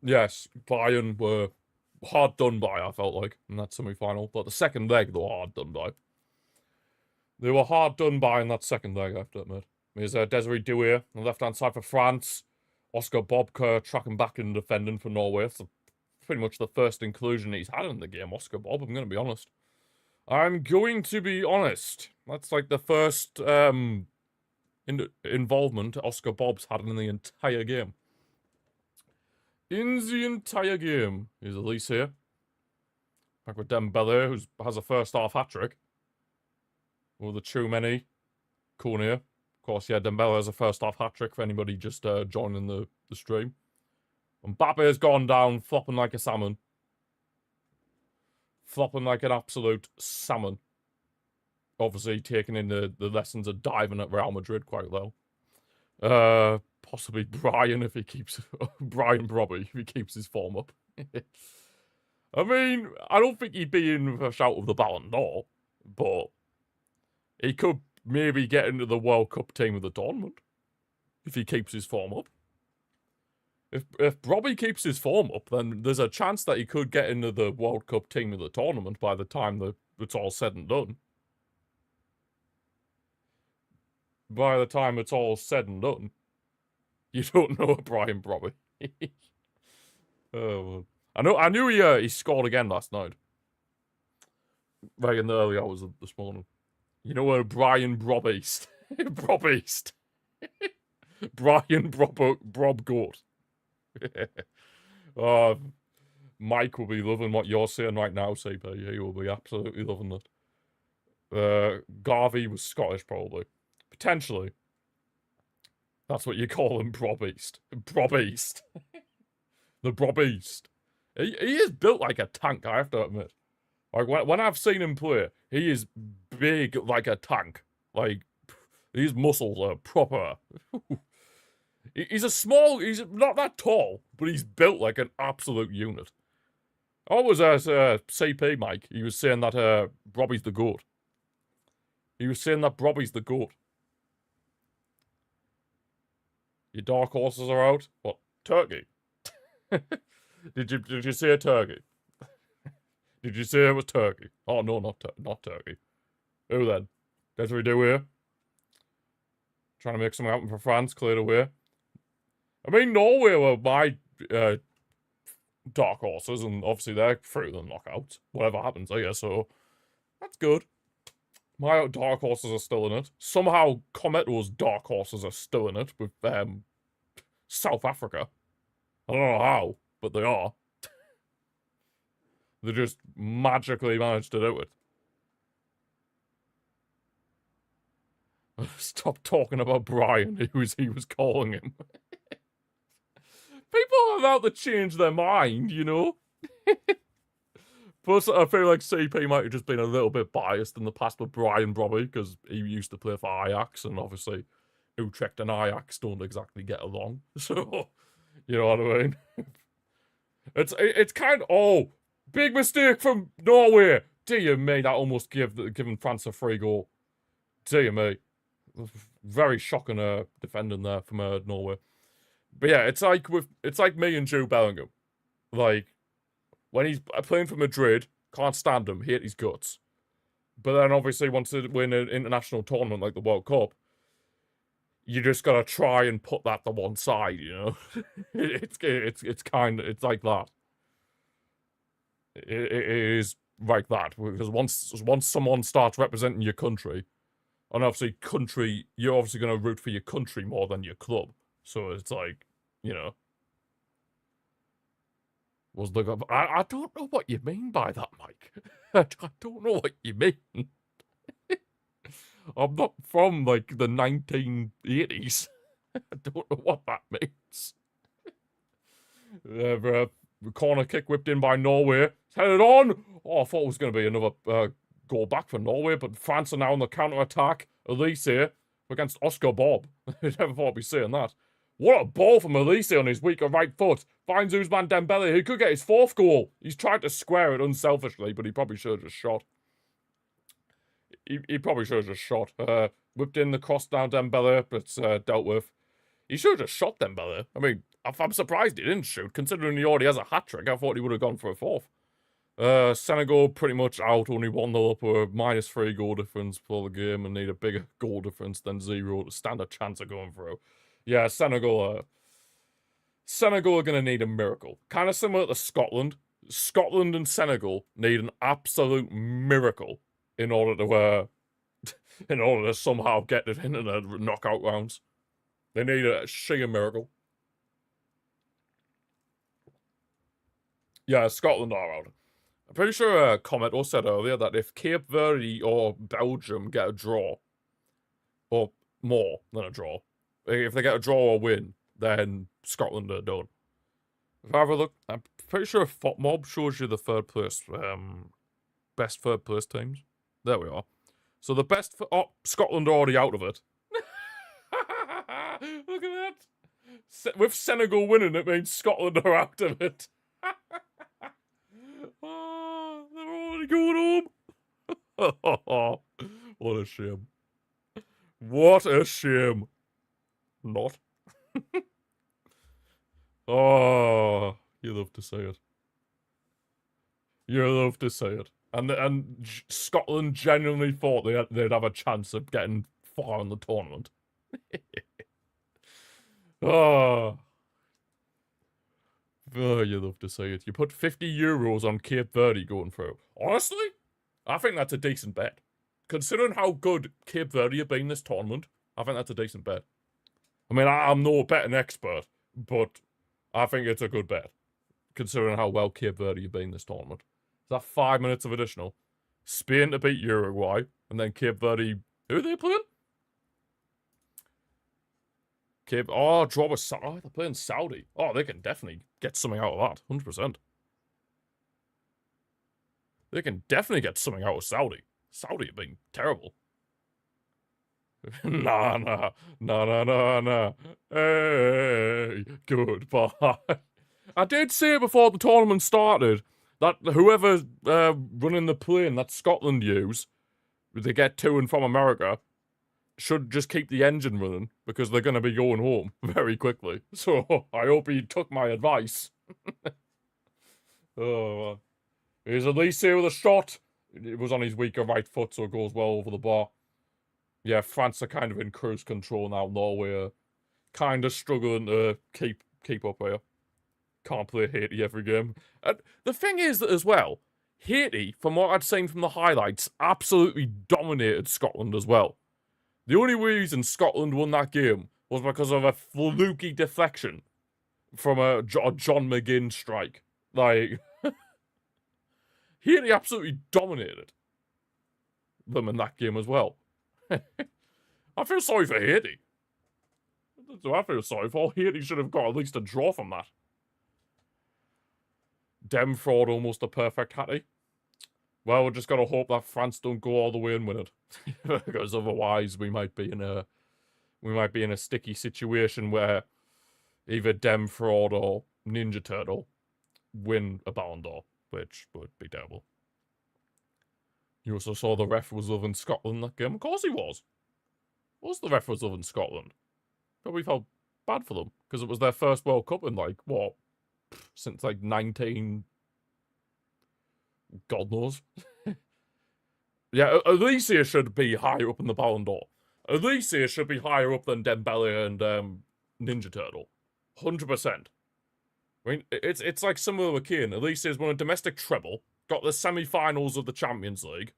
A: Yes, Bayern were hard done by, I felt like, in that semi-final. But the second leg, they were hard done by. They were hard done by in that second leg, I have to admit. There's Desiree Doué on the left-hand side for France. Oscar Bobke tracking back and defending for Norway. That's pretty much the first inclusion he's had in the game, Oscar Bob, I'm going to be honest. That's like the first involvement Oscar Bob's had in the entire game. In the entire game is Elise here. Back with Dembele, who has a first-half hat-trick. With the Chumeni. Cornier. Of course, yeah, Dembele has a first-half hat-trick for anybody just joining the stream. Mbappe has gone down, flopping like a salmon. Flopping like an absolute salmon. Obviously, taking in the lessons of diving at Real Madrid quite well. Possibly Brian if he keeps... Brian Brobby if he keeps his form up. I mean, I don't think he'd be in a shout of the Ballon d'Or, but he could maybe get into the World Cup team of the tournament if he keeps his form up. If Brobby keeps his form up, then there's a chance that he could get into the World Cup team of the tournament by the time it's all said and done. By the time it's all said and done, you don't know a Brian Brobby. Oh, I knew he scored again last night. Right in the early hours of this morning. You know where Brian Brobby Brob East. Brian Brob Goat. Mike will be loving what you're saying right now, CP. He will be absolutely loving it. Garvey was Scottish, probably. Potentially. That's what you call him, Brob East. Brob East. The Brob East. He is built like a tank, I have to admit. Like, when I've seen him play, he is big like a tank. Like, his muscles are proper. He's not that tall, but he's built like an absolute unit. I was CP, Mike. He was saying that Robbie's the GOAT. He was saying that Robbie's the GOAT. Your dark horses are out? What? Turkey? Did you say a turkey? Did you say it was Turkey? Oh no, not Turkey. Who then? That's what we do here. Trying to make something happen for France, clear the way. I mean, Norway were my dark horses, and obviously they're through the knockouts. Whatever happens, I guess, so that's good. My dark horses are still in it. Somehow, Cometo's dark horses are still in it with South Africa. I don't know how, but they are. They just magically managed to do it. Stop talking about Brian, he was calling him. People are allowed to change their mind, you know? Plus, I feel like CP might have just been a little bit biased in the past with Brian Brobby, because he used to play for Ajax, and obviously Utrecht and Ajax don't exactly get along. So, you know what I mean? It's kind of, oh, big mistake from Norway. Dear me, that almost given France a free goal. Dear me. Very shocking defending there from Norway. But yeah, it's like me and Jude Bellingham. Like, when he's playing for Madrid, can't stand him, hate his guts. But then obviously wants to win an international tournament like the World Cup, you just gotta try and put that to one side, you know? it's like that. It is like that, because once someone starts representing your country, and obviously you're obviously gonna root for your country more than your club. So it's like, you know. I don't know what you mean by that, Mike. I don't know what you mean. I'm not from, like, the 1980s. I don't know what that means. Corner kick whipped in by Norway. It's headed on! Oh, I thought it was going to be another goal back for Norway, but France are now on the counter-attack. Elise against Oscar Bob. I never thought I'd be saying that. What a ball from Elise on his weaker right foot. Finds Ousmane Dembele, who could get his fourth goal. He's tried to square it unselfishly, but he probably should have just shot. He probably should have just shot. Whipped in the cross down Dembele, but dealt with. He should have just shot Dembele. I mean, I'm surprised he didn't shoot, considering he already has a hat-trick. I thought he would have gone for a fourth. Senegal pretty much out, only 1-0 up, with a -3 goal difference for the game, and need a bigger goal difference than 0 to stand a chance of going through. Yeah, Senegal are going to need a miracle. Kind of similar to Scotland. Scotland and Senegal need an absolute miracle in order to somehow get it into the knockout rounds. They need a sheer miracle. Yeah, Scotland are out. I'm pretty sure Comet said earlier that if Cape Verde or Belgium get a draw, or more than a draw, if they get a draw or win, then Scotland are done. If I have a look, I'm pretty sure FotMob shows you the third place, best third place teams. There we are. So the best, Scotland are already out of it. Look at that. With Senegal winning, it means Scotland are out of it. Oh, they're already going home. What a shame. What a shame. Not. Oh, you love to say it. You love to say it. And Scotland genuinely thought they'd have a chance of getting far in the tournament. Oh. Oh, you love to say it. You put 50 euros on Cape Verde going through. Honestly, I think that's a decent bet. Considering how good Cape Verde have been this tournament, I think that's a decent bet. I mean, I'm no betting expert, but I think it's a good bet, considering how well Cape Verde have been this tournament. Is that 5 minutes of additional? Spain to beat Uruguay, and then Cape Verde. Who are they playing? Draw with Saudi. Oh, they're playing Saudi. Oh, they can definitely get something out of that. 100%. They can definitely get something out of Saudi. Saudi have been terrible. Nah. Hey, goodbye. I did say before the tournament started that whoever's running the plane that Scotland use to get to and from America should just keep the engine running because they're going to be going home very quickly. So I hope he took my advice. Oh, here's Elise with a shot. It was on his weaker right foot, so it goes well over the bar. Yeah, France are kind of in cruise control now. Norway are kind of struggling to keep up here. Can't play Haiti every game. And the thing is that as well, Haiti, from what I'd seen from the highlights, absolutely dominated Scotland as well. The only reason Scotland won that game was because of a fluky deflection from a John McGinn strike. Like, Haiti absolutely dominated them in that game as well. I feel sorry for Haiti. That's what I feel sorry for. Haiti should have got at least a draw from that. Dem fraud, almost a perfect Hattie. Well, we're just gotta hope that France don't go all the way and win it, because otherwise we might be in a sticky situation where either Dem fraud or Ninja Turtle win a Ballon d'Or, which would be terrible. You also saw the ref was loving Scotland that game. Of course he was. The ref was loving Scotland? But we felt bad for them because it was their first World Cup in like what, since like 19. God knows. Yeah, Alicia should be higher up in the Ballon d'Or. Alicia should be higher up than Dembele and Ninja Turtle. 100%. I mean, it's like similar with Kane. Alicia's won a domestic treble, got the semi-finals of the Champions League,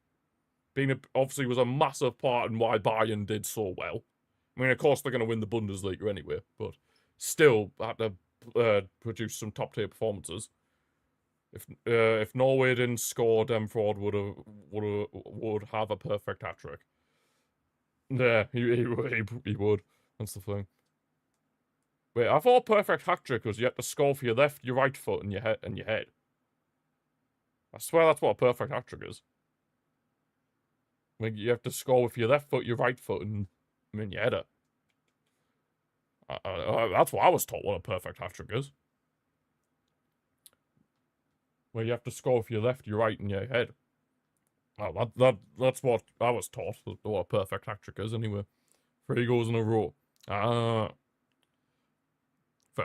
A: obviously was a massive part in why Bayern did so well. I mean, of course they're going to win the Bundesliga anyway, but still had to produce some top-tier performances. If Norway didn't score, Demford would have a perfect hat trick. Yeah, he would. That's the thing. Wait, I thought perfect hat trick was you had to score for your left, your right foot, and your head. I swear that's what a perfect hat trick is. I mean, you have to score with your left foot, your right foot, and your header. That's what I was taught what a perfect hat trick is. Where you have to score with your left, your right, and your head. Oh, that's what I was taught, what a perfect hat trick is, anyway. 3 goals in a row. Fair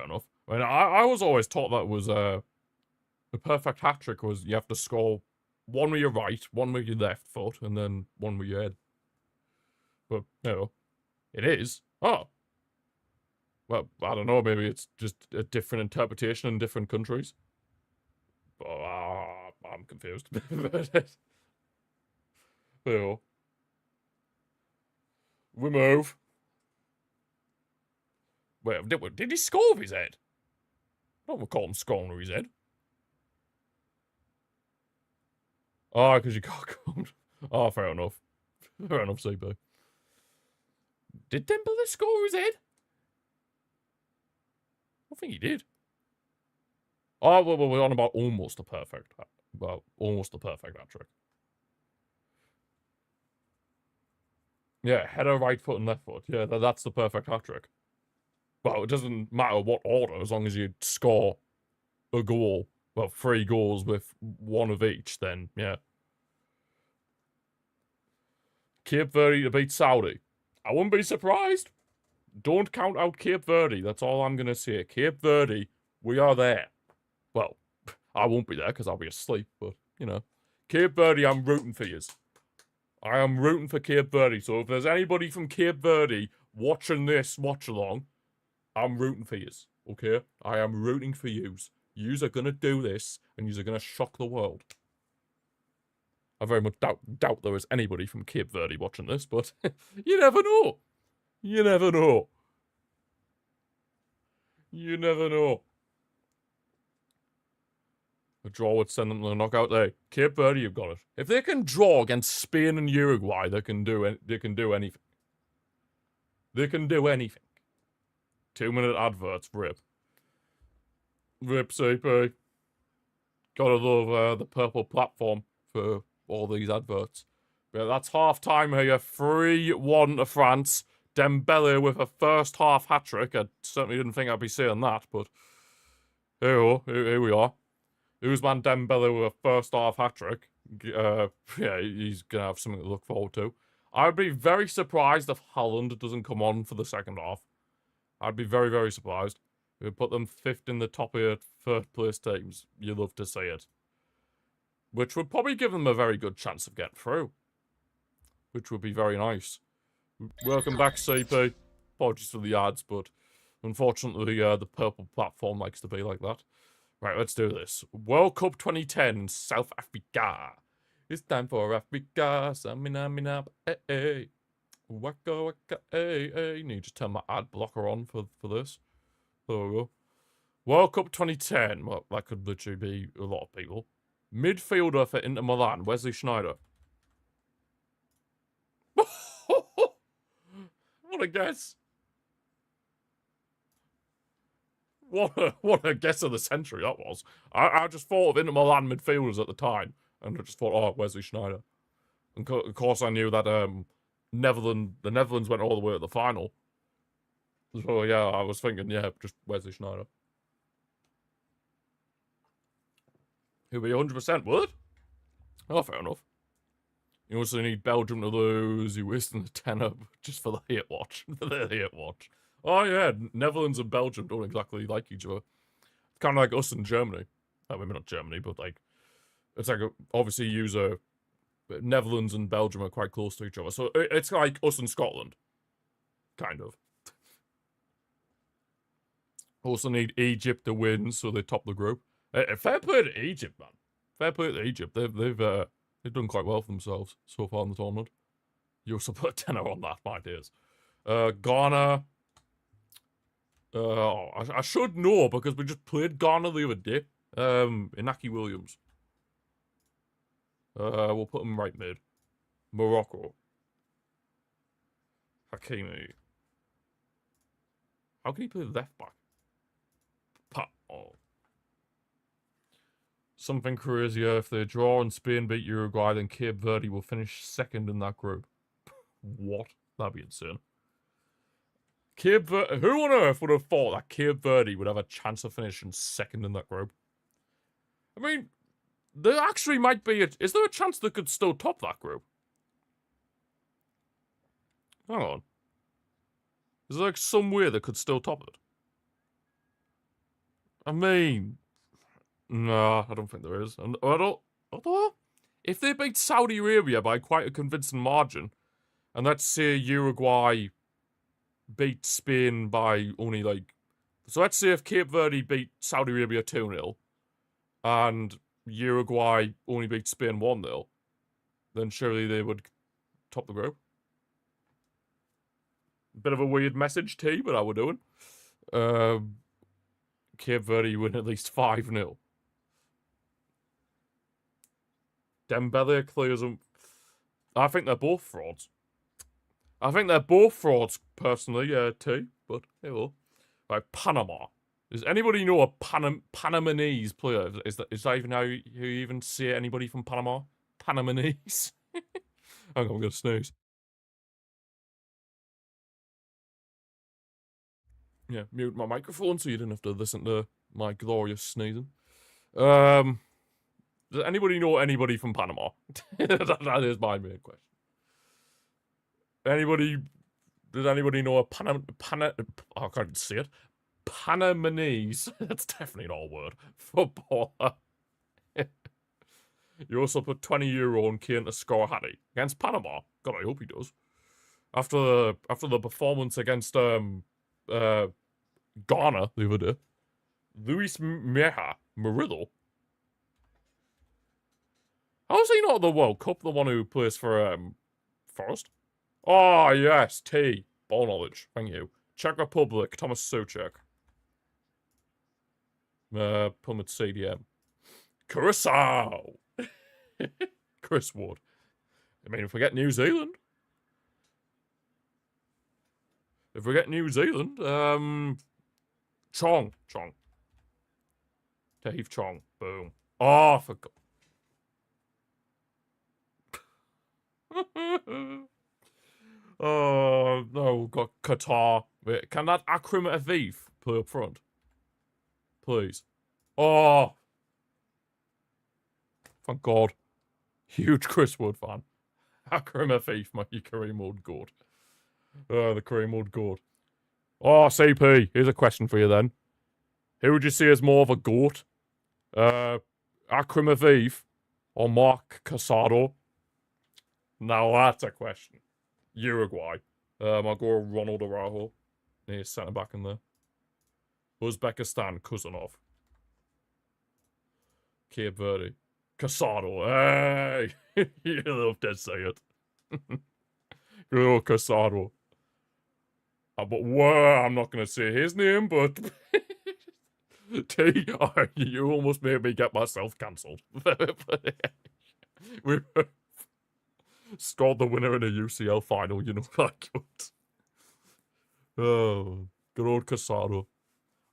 A: enough. I mean, I was always taught that was, the perfect hat trick was you have to score one with your right, one with your left foot, and then one with your head. But, you know, it is. Oh. Well, I don't know, maybe it's just a different interpretation in different countries. But, I'm confused. So, we move. Wait, did he score with his head? I don't recall him scoring with his head. Oh, because you got called. Oh, fair enough. Fair enough, CB. Did Dembele score with his head? I think he did. Oh, well, we're on about almost a perfect. Well, almost a perfect hat trick. Yeah, header, right foot, and left foot. Yeah, that's the perfect hat trick. Well, it doesn't matter what order, as long as you score a goal. Well, 3 goals with 1 of each, then, yeah. Cape Verde to beat Saudi. I wouldn't be surprised. Don't count out Cape Verde. That's all I'm going to say. Cape Verde, we are there. Well, I won't be there because I'll be asleep, but, you know. Cape Verde, I'm rooting for yous. I am rooting for Cape Verde, so if there's anybody from Cape Verde watching this watch-along, I'm rooting for yous, okay? I am rooting for yous. Yous are going to do this, and yous are going to shock the world. I very much doubt there is anybody from Cape Verde watching this, but you never know. You never know. You never know. A draw would send them to the knockout day. Cape Verde, you've got it. If they can draw against Spain and Uruguay, they can do anything. They can do anything. 2-minute adverts, rip. Rip CP. Gotta love the purple platform for all these adverts. But that's half time here. 3-1 to France. Dembele with a first half hat trick. I certainly didn't think I'd be saying that, but here we are. Ousmane Dembele with a first half hat trick. Yeah, he's gonna have something to look forward to. I'd be very surprised if Haaland doesn't come on for the second half. I'd be very, very surprised. We put them 5th in the top of your third place teams. You love to see it. Which would probably give them a very good chance of getting through. Which would be very nice. Welcome back, CP. Apologies for the ads, but unfortunately the purple platform likes to be like that. Right, let's do this. World Cup 2010, South Africa. It's time for Africa. Samina, mina, eh. Waka, waka, eh. Need to turn my ad blocker on for this. There we go. World Cup 2010. Well, that could literally be a lot of people. Midfielder for Inter Milan, Wesley Sneijder. What a guess. What a guess of the century that was. I just thought of Inter Milan midfielders at the time. And I just thought, oh, Wesley Sneijder. And of course I knew that the Netherlands went all the way to the final. So yeah, I was thinking, yeah, just Wesley Sneijder. He'll be 100% would. Oh, fair enough. You also need Belgium to lose. You wasting the tenner just for the hate watch. For the hate watch. Oh yeah, Netherlands and Belgium don't exactly like each other. It's kind of like us and Germany. I mean, not Germany, but like, it's like obviously Netherlands and Belgium are quite close to each other. So it's like us and Scotland, kind of. Also need Egypt to win, so they top the group. Fair play to Egypt, man. Fair play to Egypt. They've done quite well for themselves so far in the tournament. You also put a tenner on that, my dears. Ghana. I should know because we just played Ghana the other day. Inaki Williams. We'll put him right mid. Morocco. Hakimi. How can he play left back? Oh. Something crazier. If they draw and Spain beat Uruguay, then Cape Verde will finish 2nd in that group. What? That'd be insane. Cape Verde. Who on earth would have thought that Cape Verde would have a chance of finishing 2nd in that group? I mean, there actually might be is there a chance they could still top that group? Hang on. Is there like some way they could still top it? I mean, no, I don't think there is. And although, if they beat Saudi Arabia by quite a convincing margin, and let's say Uruguay beat Spain by only like, so let's say if Cape Verde beat Saudi Arabia 2-0, and Uruguay only beat Spain 1-0, then surely they would top the group. Bit of a weird message, T, but how we're doing. Cape Verde win at least 5-0. Dembele clears them. I think they're both frauds. Personally, T, but hey, well. Right, Panama. Does anybody know a Panamanese player? Is that even how you even see anybody from Panama? Panamanese? Hang on, I'm gonna snooze. Yeah, mute my microphone so you didn't have to listen to my glorious sneezing. Does anybody know anybody from Panama? That is my main question. Does anybody know a I can't see it. Panamanese. That's definitely not a word. Footballer. You also put €20 on Kane to score a hattie against Panama. God, I hope he does. After the performance against Ghana the other day, Luis Murillo. How is he not at the World Cup? The one who plays for Forest? Oh yes, T. Ball knowledge. Thank you. Czech Republic. Thomas Souček. Plymouth CDM. Curacao. Chris Wood. I mean, if we get New Zealand. Chong. Dave Chong. Boom. Oh, for God. Oh, no, we've got Qatar. Wait, can that Akram Aviv play up front? Please. Oh. Thank God. Huge Chris Wood fan. Akram Aviv, my Kareem Wood goat. The Kareem Wood goat. Oh, CP, here's a question for you then. Who would you see as more of a goat? Akram Aviv or Mark Casado? Now that's a question. Uruguay. I'll go Ronald Araujo. He's centre back in there. Uzbekistan, Kuzanov. Cape Verde. Casado. Hey! You love to say it. Oh, Casado. But whoa, I'm not going to say his name, but... You almost made me get myself cancelled. We scored the winner in a UCL final, you know that good. Oh, good old Casado.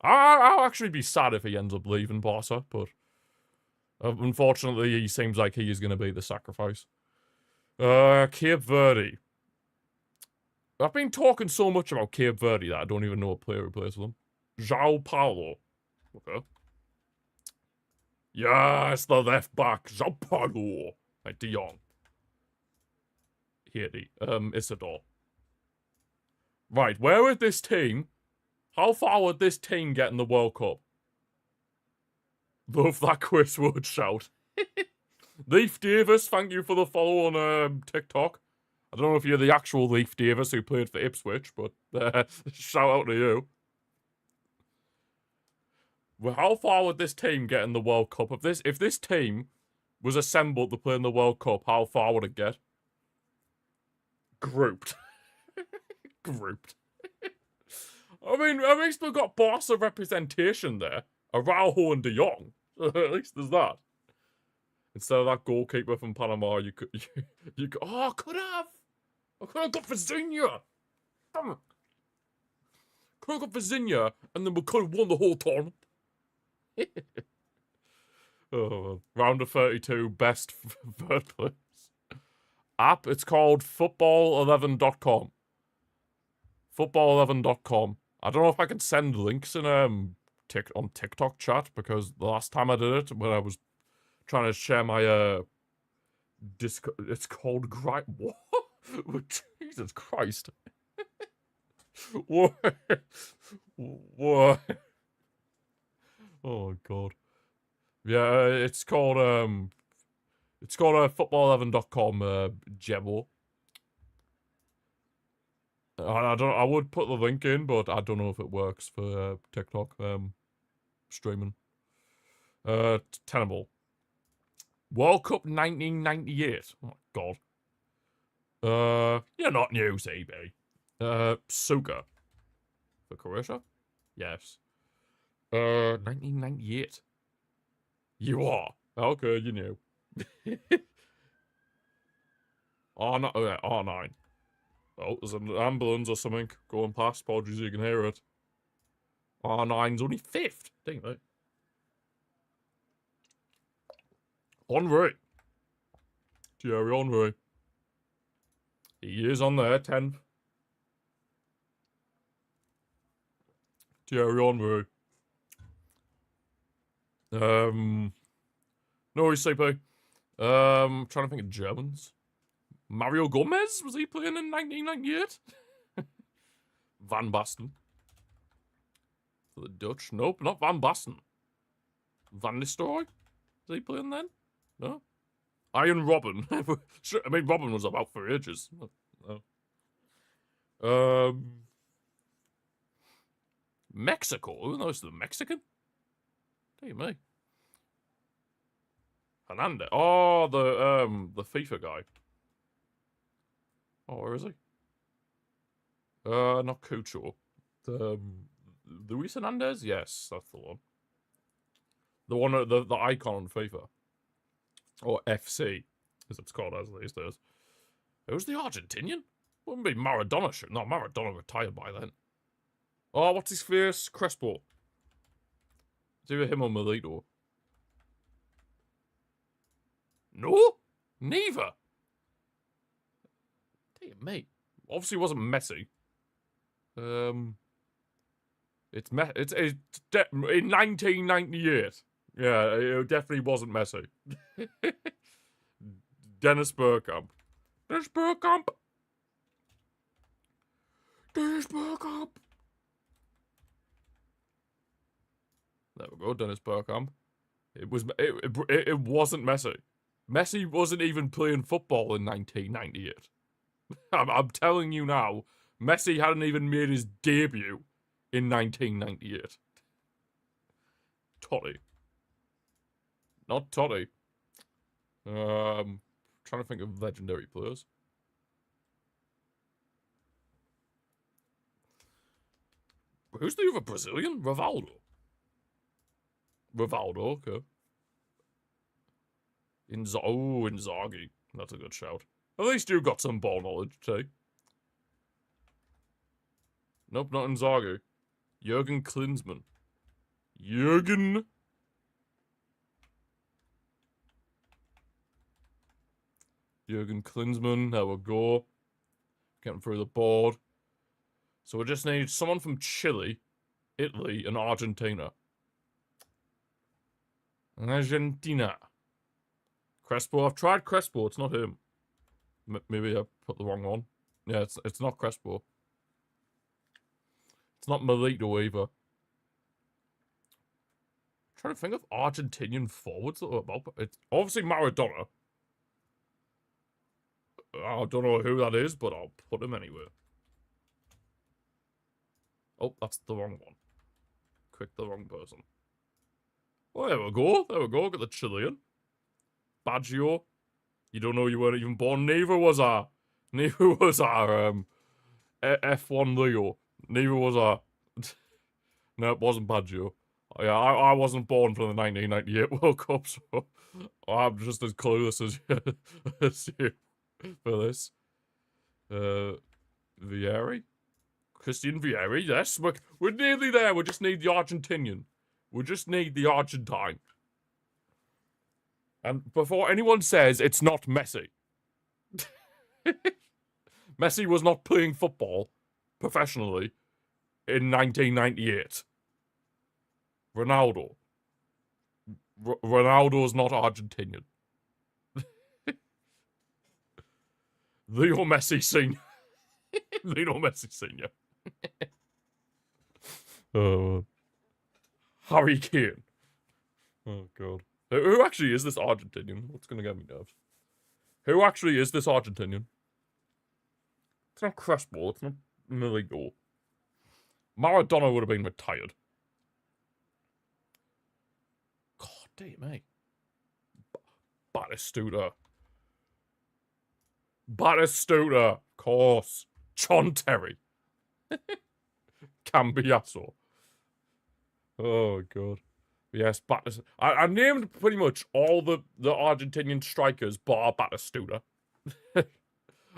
A: I'll actually be sad if he ends up leaving Barca, but unfortunately he seems like he is going to be the sacrifice. Cape Verde. I've been talking so much about Cape Verde that I don't even know a player who plays for them. João Paulo. Okay. Yes, the left back. João Paulo. Like De Jong. Haiti. Isidore. Right, where would this team... How far would this team get in the World Cup? Love that Chris Wood shout. Leif Davis, thank you for the follow on TikTok. I don't know if you're the actual Leif Davis who played for Ipswich, but shout out to you. Well, how far would this team get in the World Cup? If this team was assembled to play in the World Cup, how far would it get? Grouped. Grouped. I mean, at least we've got Barca representation there. Araujo and De Jong. At least there's that. Instead of that goalkeeper from Panama, you could... Oh, I could have! I could have got Vizinha! Damn it! Could have got Vizinha, and then we could have won the whole tournament. Oh, round of 32, best third place. App, it's called football11.com. Football11.com. I don't know if I can send links in on TikTok chat, because the last time I did it, when I was trying to share my it's called what? Jesus Christ. What? What? Oh God. Yeah, it's called football11.com Jebo. I would put the link in, but I don't know if it works for TikTok streaming. Tenable. World Cup 1998. Oh my God. You're not new, CB. Suga. For Croatia? Yes. 1998. You are. Okay, you knew. R9. R9. Oh, there's an ambulance or something going past. Apologies, you can hear it. R9's only 5th. Dang it. Henry. Thierry Henry. He is on there, 10th. Thierry Henry. No worries, CP. Trying to think of Germans. Mario Gomez? Was he playing in 1998? Van Basten. For the Dutch? Nope, not Van Basten. Van Nistelrooy? Was he playing then? No? Iron Robin. I mean, Robin was about for ages. No. Mexico? Who knows the Mexican? Tell you me. Hernandez. Oh, the FIFA guy. Oh, where is he? Not Cucho. Luis Hernandez? Yes, that's the one. The one, the icon on FIFA. Or FC, as it's called as these days. Who's the Argentinian? Wouldn't be Maradona, should no, Maradona retired by then. Oh, what's his face? Crespo. It's either him or Milito. No? Neither. Dear me. Obviously it wasn't Messi. It's in 1998. Yeah, it definitely wasn't Messi. Dennis Bergkamp. Dennis Bergkamp. Dennis Bergkamp. There we go, Dennis Bergkamp. It wasn't Messi. Messi wasn't even playing football in 1998. I'm telling you now, Messi hadn't even made his debut in 1998. Totti. Not Totti. Trying to think of legendary players. Who's the other Brazilian? Rivaldo. Rivaldo, okay. Inzaghi. That's a good shout. At least you got some ball knowledge, too. Nope, not Inzaghi. Jurgen Klinsmann. Jurgen Klinsmann, there we go. Getting through the board. So we just need someone from Chile, Italy, and Argentina. Argentina. Crespo. I've tried Crespo. It's not him. Maybe I put the wrong one. Yeah, it's not Crespo. It's not Milito either. I'm trying to think of Argentinian forwards that are about. It's obviously Maradona. I don't know who that is, but I'll put him anywhere. Oh, that's the wrong one. Click the wrong person. Well, there we go. There we go. Get the Chilean. Baggio. You don't know you weren't even born. Neither was our F1 Leo. Neither was our. No, it wasn't Baggio. Yeah, I wasn't born for the 1998 World Cup, so I'm just as clueless as you for this. Vieri? Christian Vieri, yes. We're nearly there. We just need the Argentinian. We just need the Argentine. And before anyone says it's not Messi. Messi was not playing football professionally in 1998. Ronaldo. Ronaldo's not Argentinian. Leo Messi Sr. Leo Messi Sr. Oh. Harry Kane. Oh, God. Who actually is this Argentinian? What's going to get me nerves? Who actually is this Argentinian? It's not Crespo. It's not Milito. Maradona would have been retired. God damn me. Batistuta. Batistuta. Of course. John Terry. Cambiasso. Oh, God. Yes, Batistuta. I named pretty much all the Argentinian strikers bar Batistuta.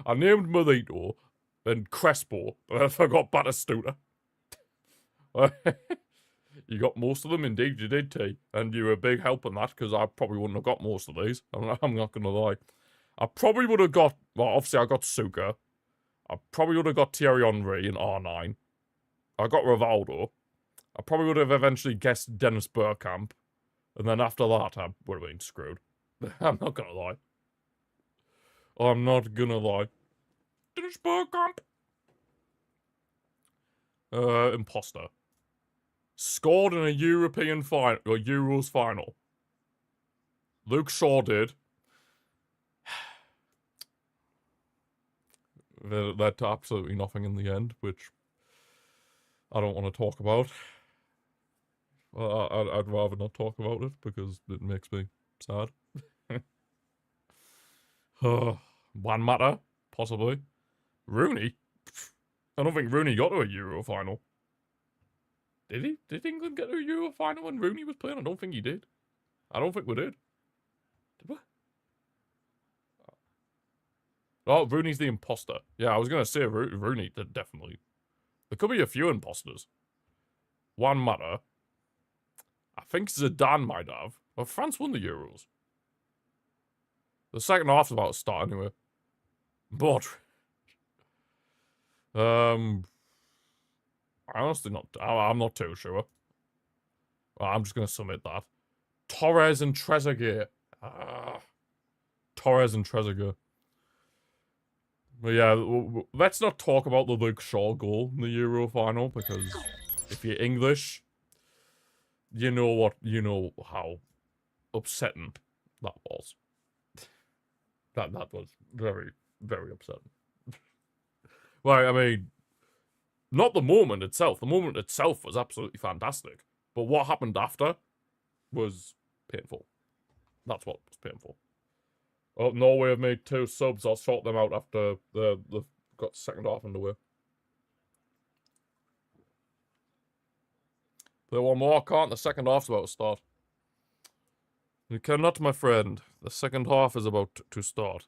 A: I named Milito and Crespo, but I forgot Batistuta. You got most of them, indeed, you did, T. And you were a big help in that, because I probably wouldn't have got most of these. I'm not going to lie. I probably would have got, well, obviously I got Suga. I probably would have got Thierry Henry in R9. I got Rivaldo. I probably would have eventually guessed Dennis Bergkamp. And then after that, I would have been screwed. I'm not going to lie. I'm not going to lie. Dennis Bergkamp. Imposter. Scored in a European final, or Euros final. Luke Shaw did. That led to absolutely nothing in the end, which I don't want to talk about. I'd rather not talk about it because it makes me sad. Juan Mata, possibly. Rooney? I don't think Rooney got to a Euro final. Did he? Did England get to a Euro final when Rooney was playing? I don't think he did. I don't think we did. Did we? Oh, Rooney's the imposter. Yeah, I was going to say Rooney did definitely. There could be a few imposters. One matter. I think Zidane might have. Well, France won the Euros. The second half's about to start anyway. But I honestly not. I'm not too sure. Well, I'm just gonna submit that. Torres and Trezeguet. Torres and Trezeguet. But yeah, let's not talk about the Luke Shaw goal in the Euro final, because if you're English, you know how upsetting that was. That was very, very upsetting. Well, I mean, not the moment itself. The moment itself was absolutely fantastic. But what happened after was painful. That's what was painful. Oh, Norway have made 2 subs. I'll sort them out after they've got second half underway. Play one more, can't. The second half's about to start. You cannot, my friend. The second half is about to start.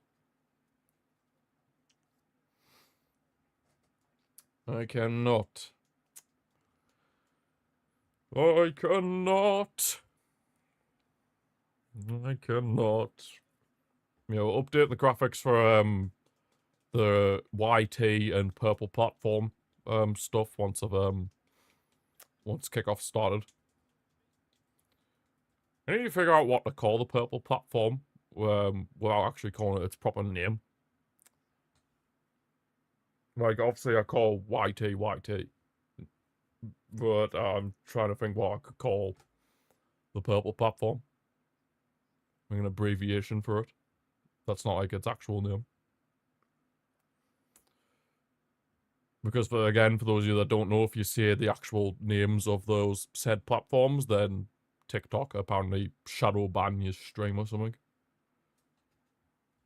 A: I cannot. I cannot. I cannot. You know, update the graphics for the YT and purple platform stuff once kickoff started. I need to figure out what to call the purple platform without actually calling it its proper name. Like, obviously I call YT YT. But I'm trying to think what I could call the purple platform. Like an abbreviation for it. That's not like its actual name. Because, for those of you that don't know, if you say the actual names of those said platforms, then TikTok apparently shadow ban your stream or something.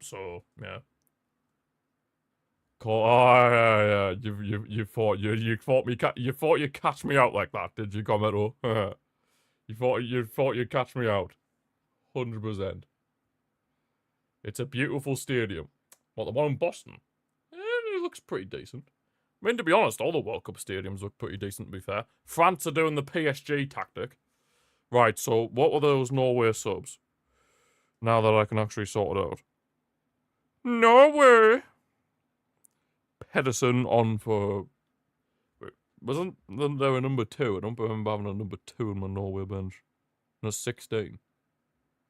A: So, yeah. Oh, yeah. You thought you'd catch me out like that, did you, Commento? you thought you'd catch me out. 100%. It's a beautiful stadium. What, the one in Boston? It looks pretty decent. I mean, to be honest, all the World Cup stadiums look pretty decent, to be fair. France are doing the PSG tactic. Right, so what were those Norway subs? Now that I can actually sort it out. Norway! Pedersen on for... Wait, wasn't there a number 2? I don't remember having a number 2 on my Norway bench. No, 16.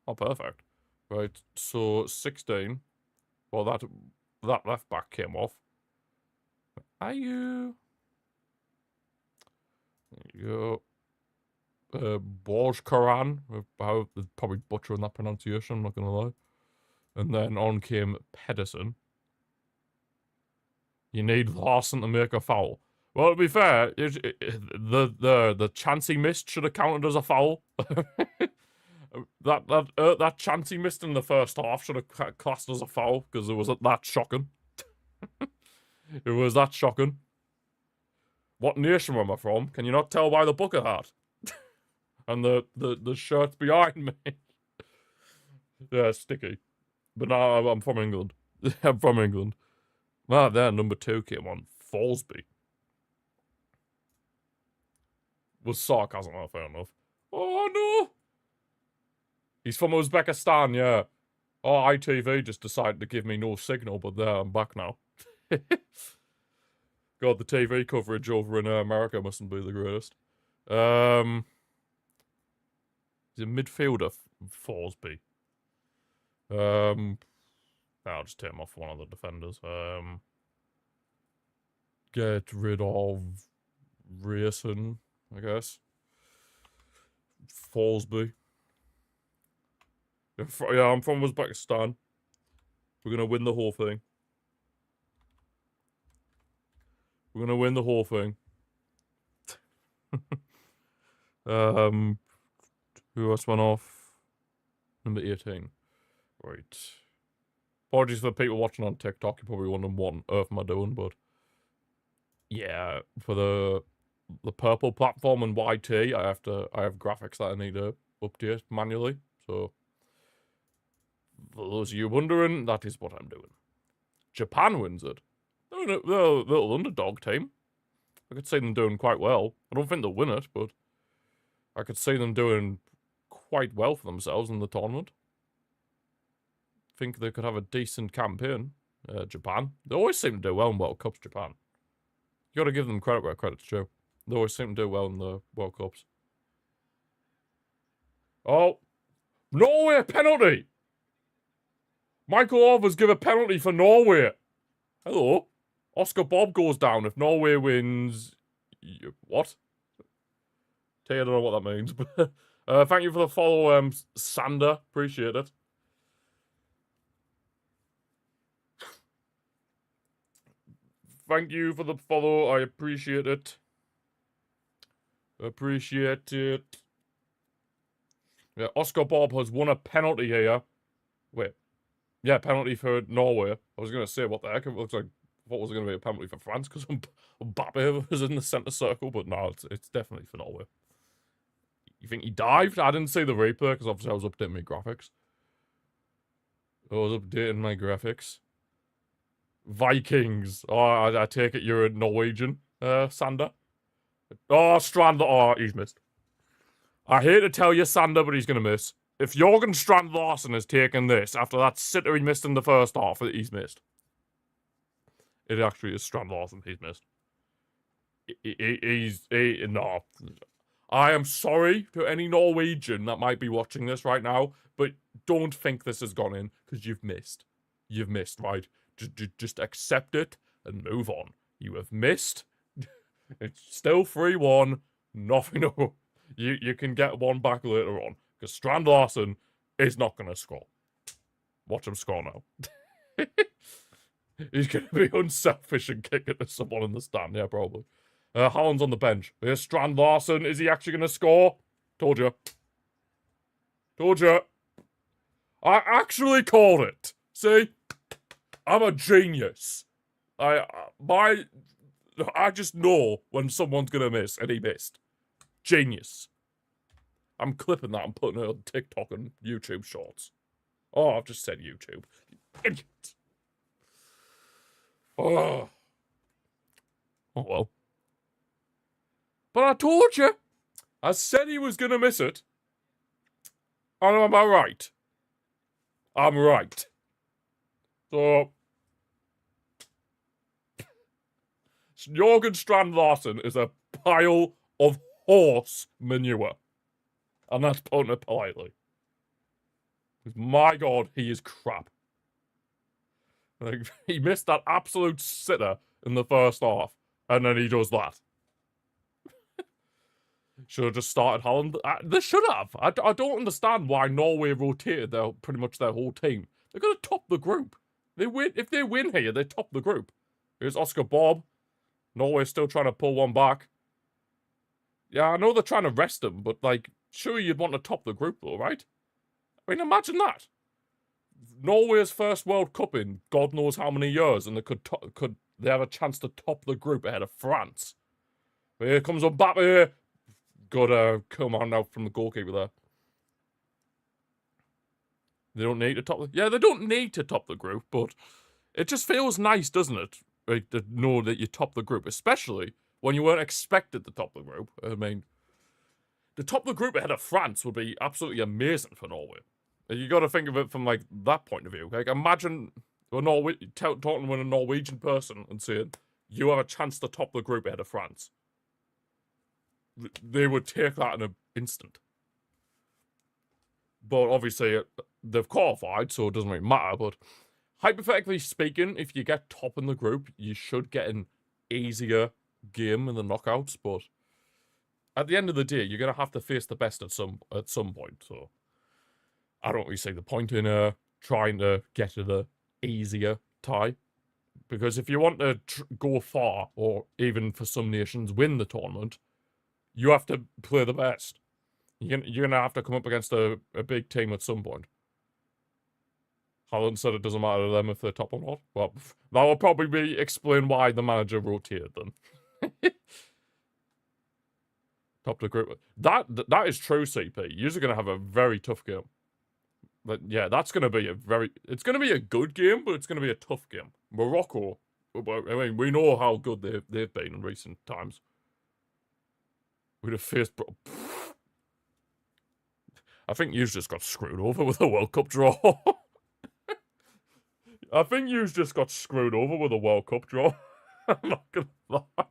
A: Oh, perfect. Right, so 16. Well, that left back came off. Are you... There you go. Borj-Karan. Probably butchering that pronunciation, I'm not gonna lie. And then on came Pedersen. You need Larson to make a foul. Well, to be fair, the chance he missed should have counted as a foul. that chance he missed in the first half should have classed as a foul, because it was that shocking. It was that shocking. What nation am I from? Can you not tell by the bucket hat? And the shirts behind me. Yeah, sticky. But no, I'm from England. I'm from England. Ah, there, number 2 came on. Fallsby. Was sarcasm, fair enough. Oh, no! He's from Uzbekistan, yeah. Oh, ITV just decided to give me no signal, but there, I'm back now. God, the TV coverage over in America mustn't be the greatest. He's a midfielder, Fallsby. I'll just take him off one of the defenders. Get rid of Rayson, I guess. Fallsby. Yeah, I'm from Uzbekistan. We're gonna win the whole thing. We're gonna win the whole thing. Who else went off? Number 18. Right. Apologies for the people watching on TikTok. You're probably wondering what on earth am I doing, but Yeah, for the purple platform and YT, I have graphics that I need to update manually. So for those of you wondering, that is what I'm doing. Japan wins it. They're a little underdog team. I could see them doing quite well. I don't think they'll win it, but I could see them doing quite well for themselves in the tournament. Think they could have a decent campaign. Japan. They always seem to do well in World Cups, Japan. You gotta give them credit where credit's due. They always seem to do well in the World Cups. Oh, Norway penalty! Michael Overs give a penalty for Norway. Hello. Oscar Bob goes down if Norway wins. What? I don't know what that means. But thank you for the follow, Sander. Appreciate it. Thank you for the follow. I appreciate it. Appreciate it. Yeah, Oscar Bob has won a penalty here. Wait. Yeah, penalty for Norway. I was going to say, what the heck? It looks like, what was going to be a penalty for France? Because Mbappe was in the centre circle. But no, it's definitely for Norway. You think he dived? I didn't see the replay, because obviously I was updating my graphics. Vikings. Oh, I take it you're a Norwegian, Sander. Oh, Strand. Oh, he's missed. I hate to tell you, Sander, but he's going to miss. If Jorgen Strand Larsen has taken this after that sitter he missed in the first half, he's missed. It actually is Strand Larsen he's missed. No. I am sorry to any Norwegian that might be watching this right now, but don't think this has gone in, because you've missed. You've missed, right? Just accept it and move on. You have missed. It's still 3-1. Nothing to... You can get one back later on, because Strand Larsen is not going to score. Watch him score now. He's going to be unselfish and kick it to someone in the stand. Yeah, probably. Haaland's on the bench. Here's Strand Larsen. Is he actually going to score? Told you. Told you. I actually called it. See? I'm a genius. I just know when someone's going to miss, and he missed. Genius. I'm clipping that and putting it on TikTok and YouTube shorts. Oh, I've just said YouTube. Idiot. Oh. Oh, well. But I told you. I said he was going to miss it. And am I right? I'm right. So... Jorgen Strand Larsen is a pile of horse manure. And that's putting it politely. My God, he is crap. Like, he missed that absolute sitter in the first half, and then he does that. Should have just started Haaland. They should have. I don't understand why Norway rotated pretty much their whole team. They're going to top the group. If they win here, they top the group. Here's Oscar Bob. Norway's still trying to pull one back. Yeah, I know they're trying to rest him, but, like, sure you'd want to top the group, though, right? I mean, imagine that. Norway's first World Cup in God knows how many years, and they have a chance to top the group ahead of France. But here comes Mbappe. Good command out from the goalkeeper there. They don't need to top yeah, they don't need to top the group, but it just feels nice, doesn't it? Like, to know that you top the group, especially when you weren't expected to top the group. I mean, to top the group ahead of France would be absolutely amazing for Norway. You got to think of it from, like, that point of view. Like, imagine talking with a Norwegian person and saying, you have a chance to top the group ahead of France. They would take that in an instant. But obviously, they've qualified, so it doesn't really matter. But hypothetically speaking, if you get top in the group, you should get an easier game in the knockouts. But at the end of the day, you're going to have to face the best at some point. So I don't really see the point in trying to get to the easier tie. Because if you want to go far, or even for some nations win the tournament, you have to play the best. You're going to have to come up against a big team at some point. Haaland said it doesn't matter to them if they're top or not. Well, that will probably explain why the manager rotated them. Top of the group. That is true, CP. You're going to have a very tough game. But yeah, that's going to be it's going to be a good game, but it's going to be a tough game. Morocco, I mean, we know how good they've been in recent times. We'd have faced... I think you've just got screwed over with a World Cup draw. I think you've just got screwed over with a World Cup draw. I'm not gonna lie.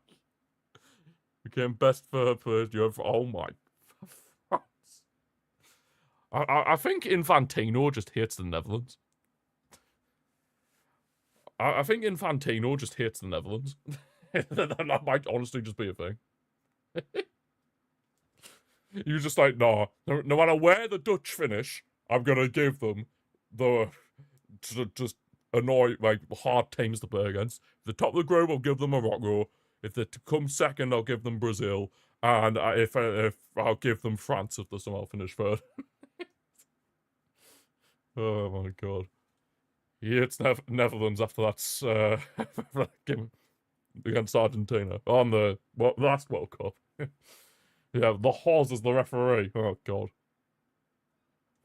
A: Became best first year for... Oh my... I think Infantino just hates the Netherlands. I think Infantino just hates the Netherlands. That might honestly just be a thing. You're just like, no matter where the Dutch finish, I'm gonna give them the just annoy, like, hard teams to play against. If the top of the group, I'll give them Morocco. If they come second, I'll give them Brazil. And if I'll give them France if they somehow finish third. Oh my god. He hits Netherlands after that game against Argentina on the last World Cup. Yeah, the Hoz is the referee. Oh god.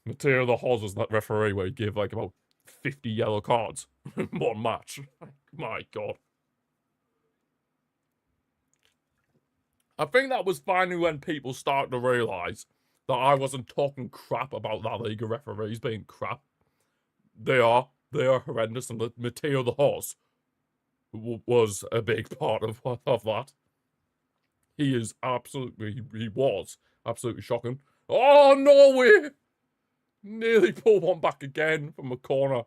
A: Matteo the Hoz is that referee where he gave like about 50 yellow cards in one match. My god. I think that was finally when people started to realise that I wasn't talking crap about La Liga referees being crap. They are horrendous, and Matteo the Hoz was a big part of that. He was absolutely shocking. Oh, Norway! Nearly pulled one back again from a corner.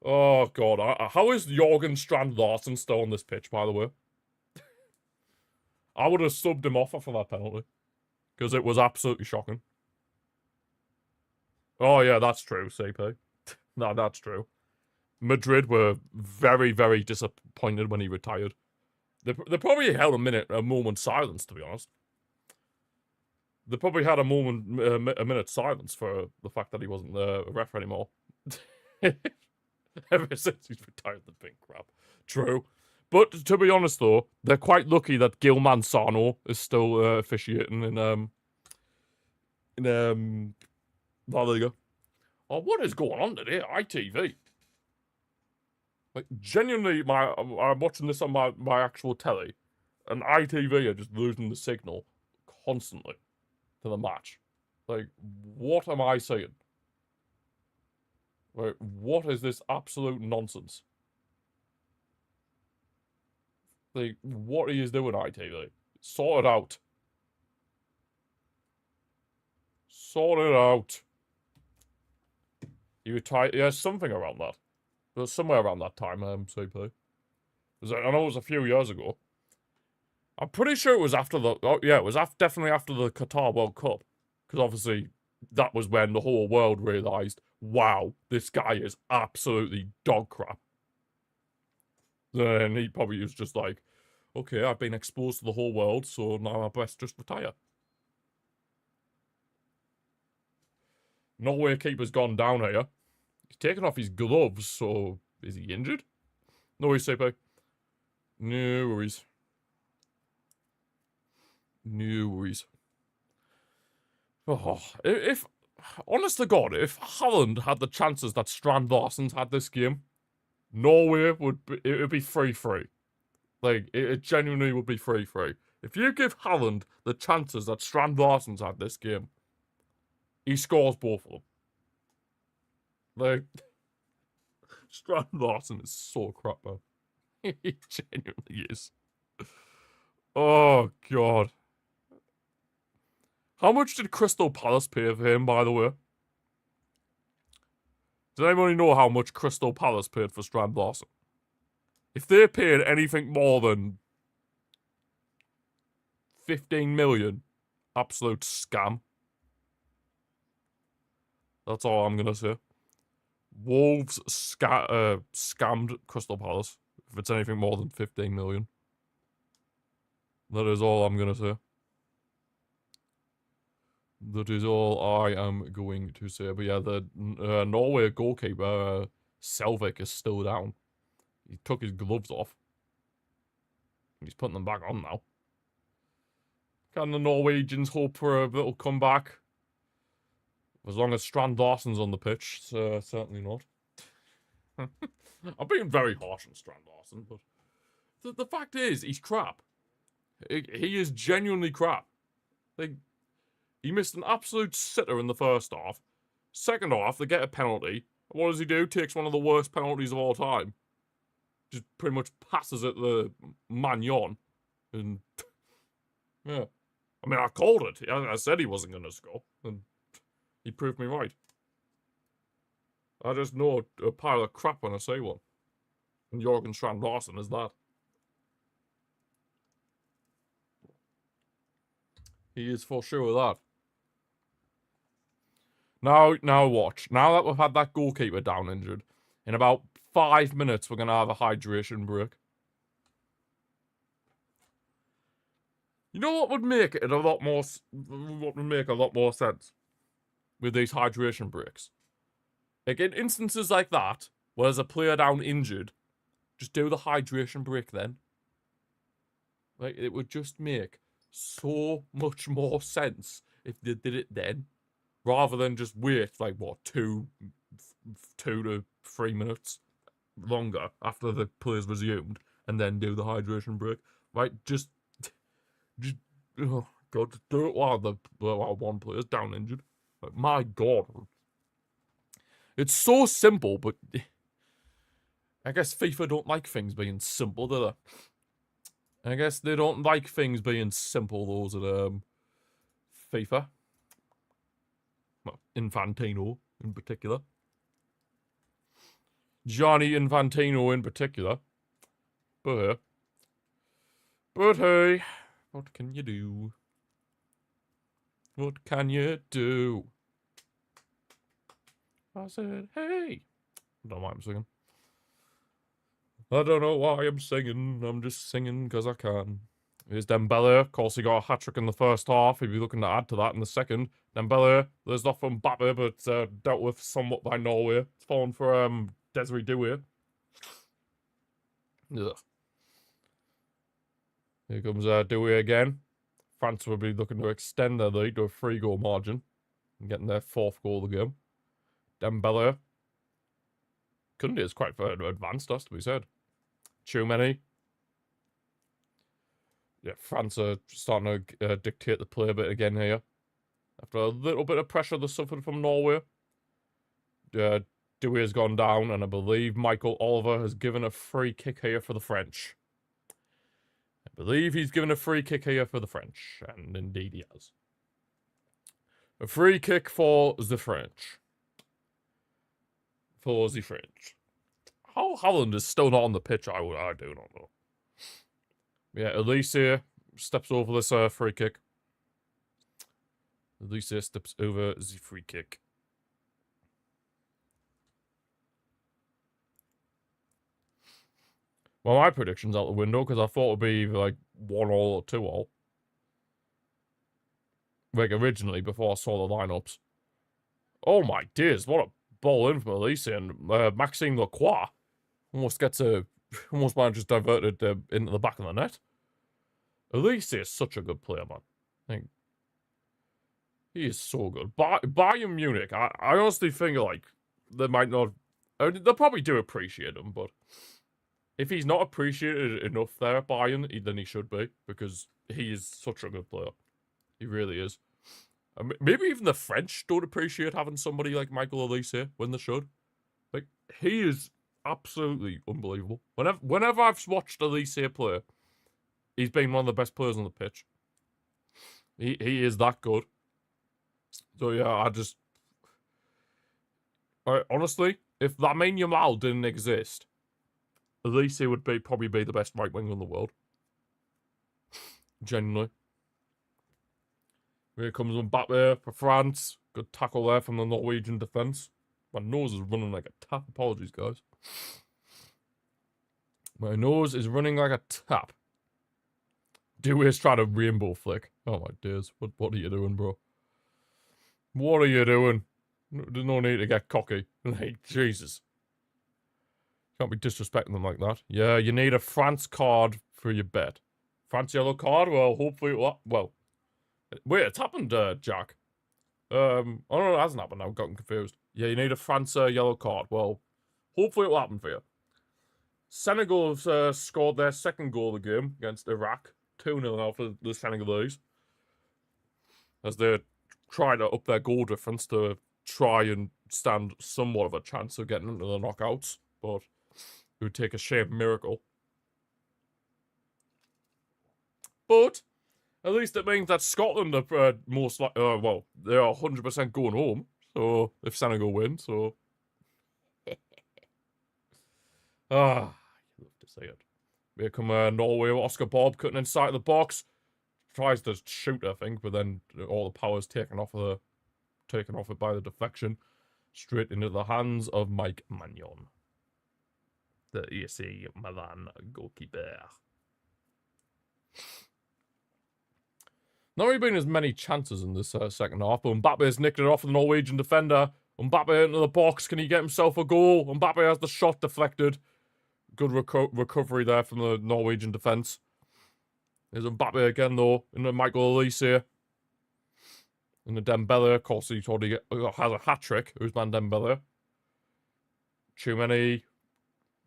A: Oh, God. How is Jorgen Strand Larsen still on this pitch, by the way? I would have subbed him off after that penalty. Because it was absolutely shocking. Oh, yeah, that's true, CP. No, that's true. Madrid were very, very disappointed when he retired. They probably held a moment's silence, to be honest. They probably had a minute's silence for the fact that he wasn't a ref anymore. Ever since he's retired, they've been crap. True. But to be honest, though, they're quite lucky that Gil Manzano is still officiating in La Liga. Oh, what is going on today? ITV. Like, genuinely, I'm watching this on my actual telly, and ITV are just losing the signal constantly to the match. Like, what am I saying? Like, what is this absolute nonsense? Like, what are you doing, ITV? Sort it out. Sort it out. You retired? Yeah, something around that. It was somewhere around that time, CP. I know it was a few years ago. I'm pretty sure it was after the... Oh, yeah, it was definitely after the Qatar World Cup. Because obviously, that was when the whole world realised, wow, this guy is absolutely dog crap. And he probably was just like, okay, I've been exposed to the whole world, so now I best just retire. Norway keeper's gone down here. He's taken off his gloves, so is he injured? No worries, CP. No worries. No worries. Oh, if honest to God, if Holland had the chances that Strand Larsen's had this game, Norway would be 3-3. Like, it genuinely would be 3-3. If you give Holland the chances that Strand Larsen's had this game, he scores both of them. Like, Strand Larsen is so crap, man. He genuinely is. Oh, God. How much did Crystal Palace pay for him, by the way? Does anybody know how much Crystal Palace paid for Strand Larsen? If they paid anything more than 15 million, absolute scam. That's all I'm gonna say. Wolves scammed Crystal Palace. If it's anything more than 15 million. That is all I'm gonna say. That is all I am going to say. But yeah, the Norway goalkeeper, Selvik, is still down. He took his gloves off. He's putting them back on now. Can the Norwegians hope for a little comeback? As long as Strand Larsen's on the pitch, certainly not. I'm being very harsh on Strand Larsen, but the fact is, he's crap. He is genuinely crap. Like, he missed an absolute sitter in the first half. Second half, they get a penalty. What does he do? Takes one of the worst penalties of all time. Just pretty much passes at the Magnon. And, yeah. I mean, I called it. I said he wasn't going to score. And he proved me right. I just know a pile of crap when I say one. And Jørgen Strand Larsen is that. He is for sure that. Now watch. Now that we've had that goalkeeper down injured, in about 5 minutes we're going to have a hydration break. You know what would make it a lot more... What would make a lot more sense with these hydration breaks? Like, in instances like that, where there's a player down injured, just do the hydration break then. Like, it would just make so much more sense if they did it then, rather than just wait, like, what, 2 to 3 minutes longer after the player's resumed, and then do the hydration break. Right, just oh God, just do it while one player's down injured. Like, my God. It's so simple, but I guess FIFA don't like things being simple, do they? I guess they don't like things being simple, those at FIFA. Well, Infantino in particular. Johnny Infantino in particular. But hey, what can you do? What can you do? I said, hey. I don't know why I'm singing. I don't know why I'm singing. I'm just singing because I can. Here's Dembele. Of course, he got a hat-trick in the first half. He'll be looking to add to that in the second. Dembele, there's not from Mbappe, but dealt with somewhat by Norway. It's fallen for Desiree Doué. Ugh. Here comes Doué again. France will be looking to extend their lead to a 3-goal margin and getting their 4th goal of the game. Dembele. Kunde is quite advanced, has to be said. Too many. Yeah, France are starting to dictate the play a bit again here. After a little bit of pressure they suffered from Norway. Doué has gone down, and I believe Michael Oliver has given a free kick here for the French. I believe he's given a free kick here for the French, and indeed he has. A free kick for the French. For the French. How Holland is still not on the pitch, I do not know. Yeah, Elise here steps over this free kick. Elise steps over the free kick. Well, my prediction's out the window because I thought it'd be like 1-1 or 2-1. Like originally, before I saw the lineups. Oh my days, what a ball in from Elise, and Maxime Lacroix almost manages diverted into the back of the net. Elise is such a good player, man. I think he is so good. Bayern Munich, I honestly think like they might not. They'll probably do appreciate him, but if he's not appreciated enough there at Bayern, then he should be, because he is such a good player. He really is. Maybe even the French don't appreciate having somebody like Michael Elise when they should. Like, he is absolutely unbelievable. Whenever I've watched Elise play, he's been one of the best players on the pitch. He is that good. So yeah, honestly, if Lamine Yamal didn't exist, Elise would probably be the best right winger in the world. Genuinely. Here comes Mbappe for France. Good tackle there from the Norwegian defence. My nose is running like a tap. Apologies, guys. My nose is running like a tap. Doué's trying to rainbow flick. Oh my days. What are you doing, bro? What are you doing? There's no need to get cocky. Like, Jesus. Can't be disrespecting them like that. Yeah, you need a France card for your bet. France yellow card? Well, hopefully... Well, Wait, it's happened, Jack. Oh no, it hasn't happened. I've gotten confused. Yeah, you need a France yellow card. Well, hopefully it'll happen for you. Senegal have scored their second goal of the game against Iraq. 2-0 now for the Senegalese. As they try to up their goal difference to try and stand somewhat of a chance of getting into the knockouts. But it would take a sheer miracle. But at least it means that Scotland are most like, well, they are 100% going home. So if Senegal win, so ah, you love to see it. Here come Norway, Oscar Bob cutting inside the box, tries to shoot, I think, but then all the power's taken off it by the deflection, straight into the hands of Mike Magnon, the AC Milan goalkeeper. Not really been as many chances in this second half, but Mbappe's nicked it off the Norwegian defender. Mbappe into the box. Can he get himself a goal? Mbappe has the shot deflected. Good recovery there from the Norwegian defence. There's Mbappe again, though, into Michael Olise. And the Dembele, of course, he already has a hat-trick. Ousmane Dembele. Tchouameni.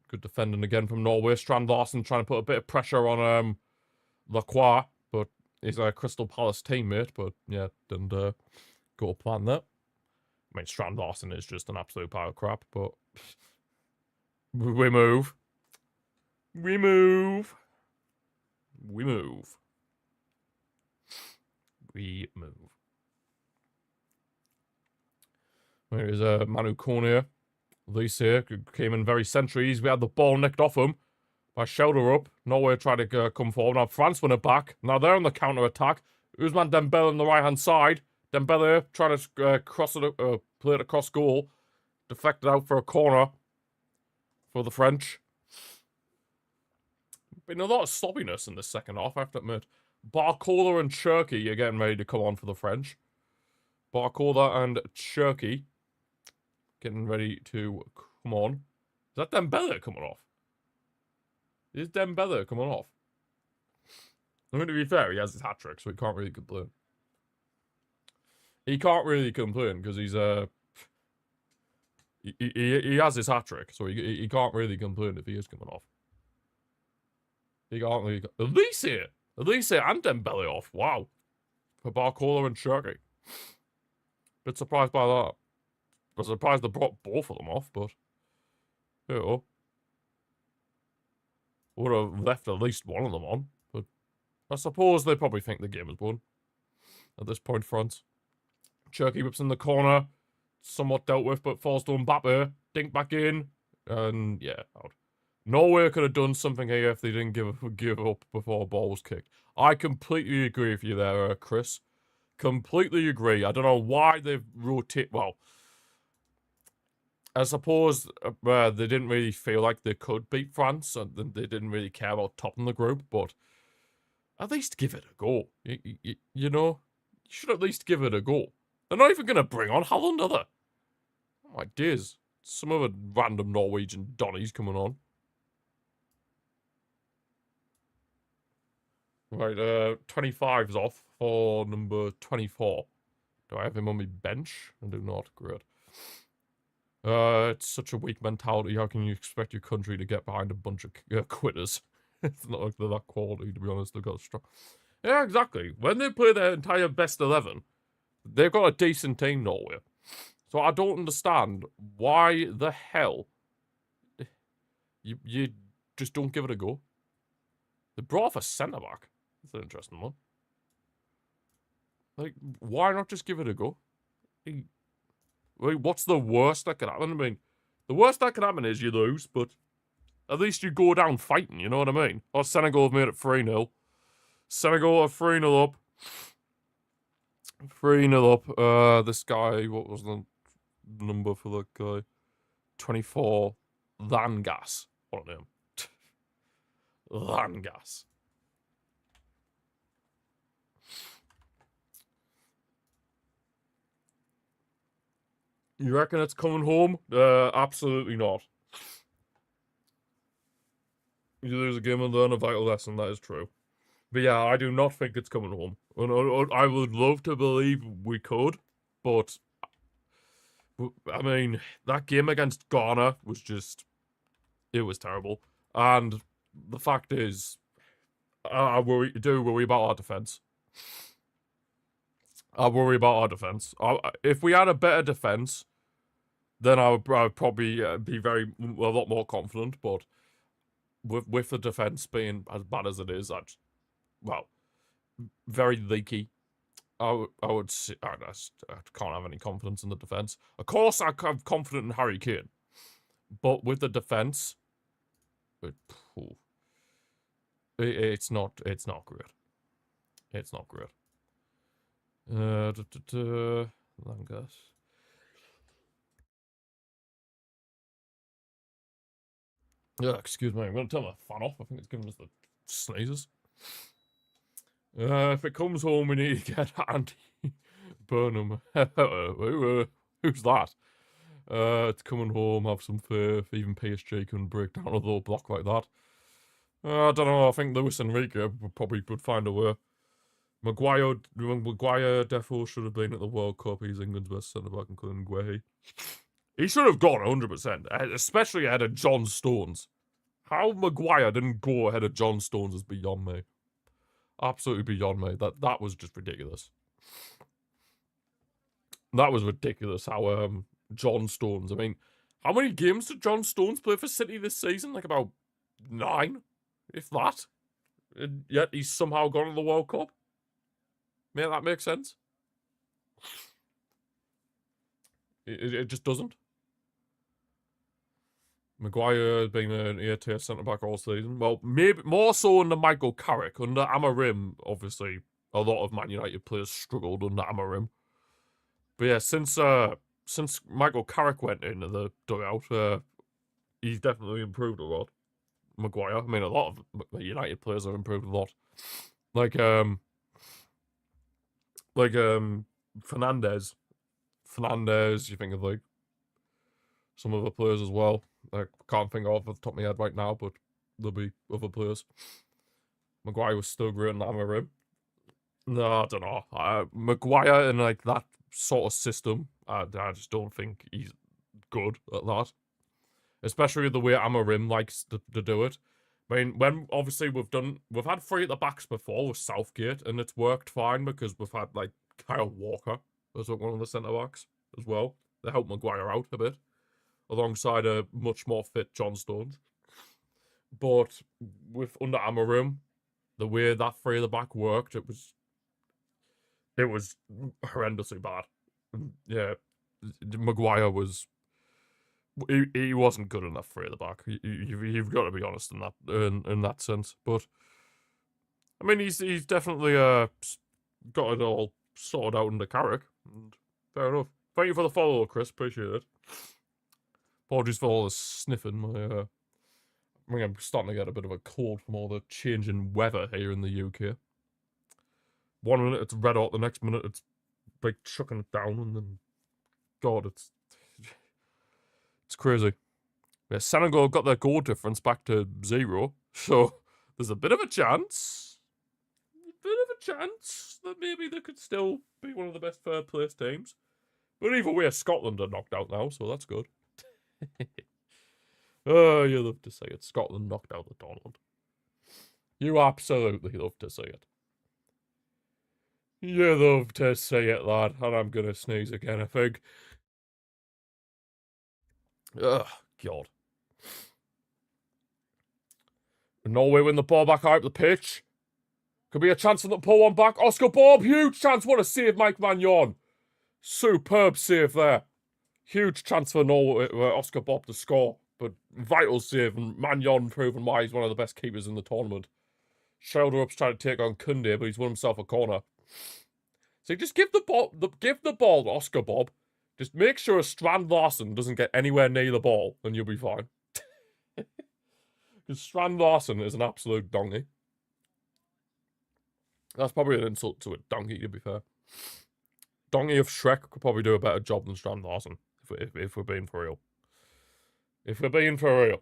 A: Good defending again from Norway. Strand Larsen trying to put a bit of pressure on Lacroix, but he's a Crystal Palace teammate, but yeah, didn't go to plan that. I mean, Strand Larsen is just an absolute pile of crap, but we move. We move. We move. We move. There is Manu Cornier. Lise came in very centuries. We had the ball nicked off him by shoulder up. Norway tried to come forward. Now France win it back. Now they're on the counter attack. Ousmane Dembele on the right hand side. Dembele trying to cross it, play it across goal. Deflected out for a corner for the French. Been a lot of sloppiness in the second half, I have to admit. Barcola and Cherky are getting ready to come on for the French. Barcola and Cherky getting ready to come on. Is that Dembele coming off? Is Dembele coming off? I'm going to be fair, he has his hat-trick, so he can't really complain. He can't really complain, because he's, he has his hat-trick, so he can't really complain if he is coming off. He can't really... Elise and Dembele off, wow. For Barcola and Cherky. Bit surprised by that. I'm surprised they brought both of them off, but... You know. Would have left at least one of them on, but... I suppose they probably think the game is won. At this point, France. Cherky whips in the corner. Somewhat dealt with, but falls to Mbappe. Dink back in. And, yeah, out. Norway could have done something here if they didn't give up before the ball was kicked. I completely agree with you there, Chris. Completely agree. I don't know why they've rotated... Well... I suppose they didn't really feel like they could beat France, and they didn't really care about topping the group, but at least give it a go. You know? You should at least give it a go. They're not even going to bring on Haaland, are they? Oh my days. Some other random Norwegian Donnies coming on. Right, 25's off for number 24. Do I have him on my bench? I do not. Great. It's such a weak mentality. How can you expect your country to get behind a bunch of quitters? It's not like they're that quality, to be honest. They've got strong... Yeah, exactly. When they play their entire best 11, they've got a decent team, Norway. So I don't understand why the hell you just don't give it a go. They brought off a centre-back. That's an interesting one. Like, why not just give it a go? What's the worst that could happen? I mean, the worst that could happen is you lose, but at least you go down fighting, you know what I mean? Or Senegal have made it 3-0. Senegal are 3-0 up. 3-0 up. This guy, what was the number for that guy? 24. Langas. What a name. Langas. You reckon it's coming home? Absolutely not. You lose a game and learn a vital lesson, that is true. But yeah, I do not think it's coming home. And I would love to believe we could, but I mean, that game against Ghana was just, it was terrible. And the fact is, I worry about our defense. I worry about our defense. If we had a better defense, then I would probably be a lot more confident. But with the defense being as bad as it is, well, very leaky. I can't have any confidence in the defense. Of course, I have confidence in Harry Kane, but with the defense, it's not great. It's not great. Langas. Yeah, excuse me. I'm going to turn my fan off. I think it's giving us the sneezes. If it comes home, we need to get Andy Burnham. Who's that? It's coming home, have some faith. Even PSG couldn't break down a low block like that. I don't know. I think Luis Enrique would find a way. Maguire defo should have been at the World Cup. He's England's best centre-back, including Guehi. He should have gone 100%, especially ahead of John Stones. How Maguire didn't go ahead of John Stones is beyond me. Absolutely beyond me. That was just ridiculous. That was ridiculous how John Stones, I mean, how many games did John Stones play for City this season? Like about 9, if that. And yet he's somehow gone to the World Cup. May that make sense? It just doesn't. Maguire has been an A-tier centre-back all season. Well, maybe more so under Michael Carrick. Under Amorim, obviously, a lot of Man United players struggled under Amorim. But yeah, since Michael Carrick went into the dugout, he's definitely improved a lot. Maguire, I mean, a lot of United players have improved a lot. Like Fernandez. You think of like some other players as well. I can't think of the top of my head right now, but there'll be other players. Maguire was still great in Amorim. No, I don't know. Maguire in like that sort of system, I just don't think he's good at that. Especially the way Amorim likes to do it. I mean, when obviously we've had 3 at the backs before with Southgate, and it's worked fine because we've had like Kyle Walker as one of the centre backs as well. They helped Maguire out a bit, alongside a much more fit John Stones. But under Amorim, the way that 3 at the back worked, it was horrendously bad. Yeah, Maguire was. He wasn't good enough for the back. You've got to be honest in that sense. But I mean, he's definitely got it all sorted out under Carrick. And fair enough. Thank you for the follow, Chris. Appreciate it. Apologies for all the sniffing. I think I'm starting to get a bit of a cold from all the changing weather here in the UK. 1 minute it's red hot, the next minute it's like chucking it down, and then God, it's crazy. Yeah, Senegal got their goal difference back to 0, so there's a bit of a chance. That maybe they could still be one of the best third-place teams. But either way, Scotland are knocked out now, so that's good. Oh, you love to see it. Scotland knocked out the tournament. You absolutely love to see it. You love to see it, lad. And I'm gonna sneeze again, I think. Ugh, God. Norway win the ball back out the pitch. Could be a chance for them to pull one back. Oscar Bob, huge chance. What a save, Mike Magnon. Superb save there. Huge chance for Norway, Oscar Bob to score. But vital save, and Magnon proving why he's one of the best keepers in the tournament. Shoulder up's trying to take on Kunde, but he's won himself a corner. So just give the ball to Oscar Bob. Just make sure Strand Larsen doesn't get anywhere near the ball, and you'll be fine. Because Strand Larsen is an absolute donkey. That's probably an insult to a donkey, to be fair. Donkey of Shrek could probably do a better job than Strand Larsen, if we're being for real. If we're being for real.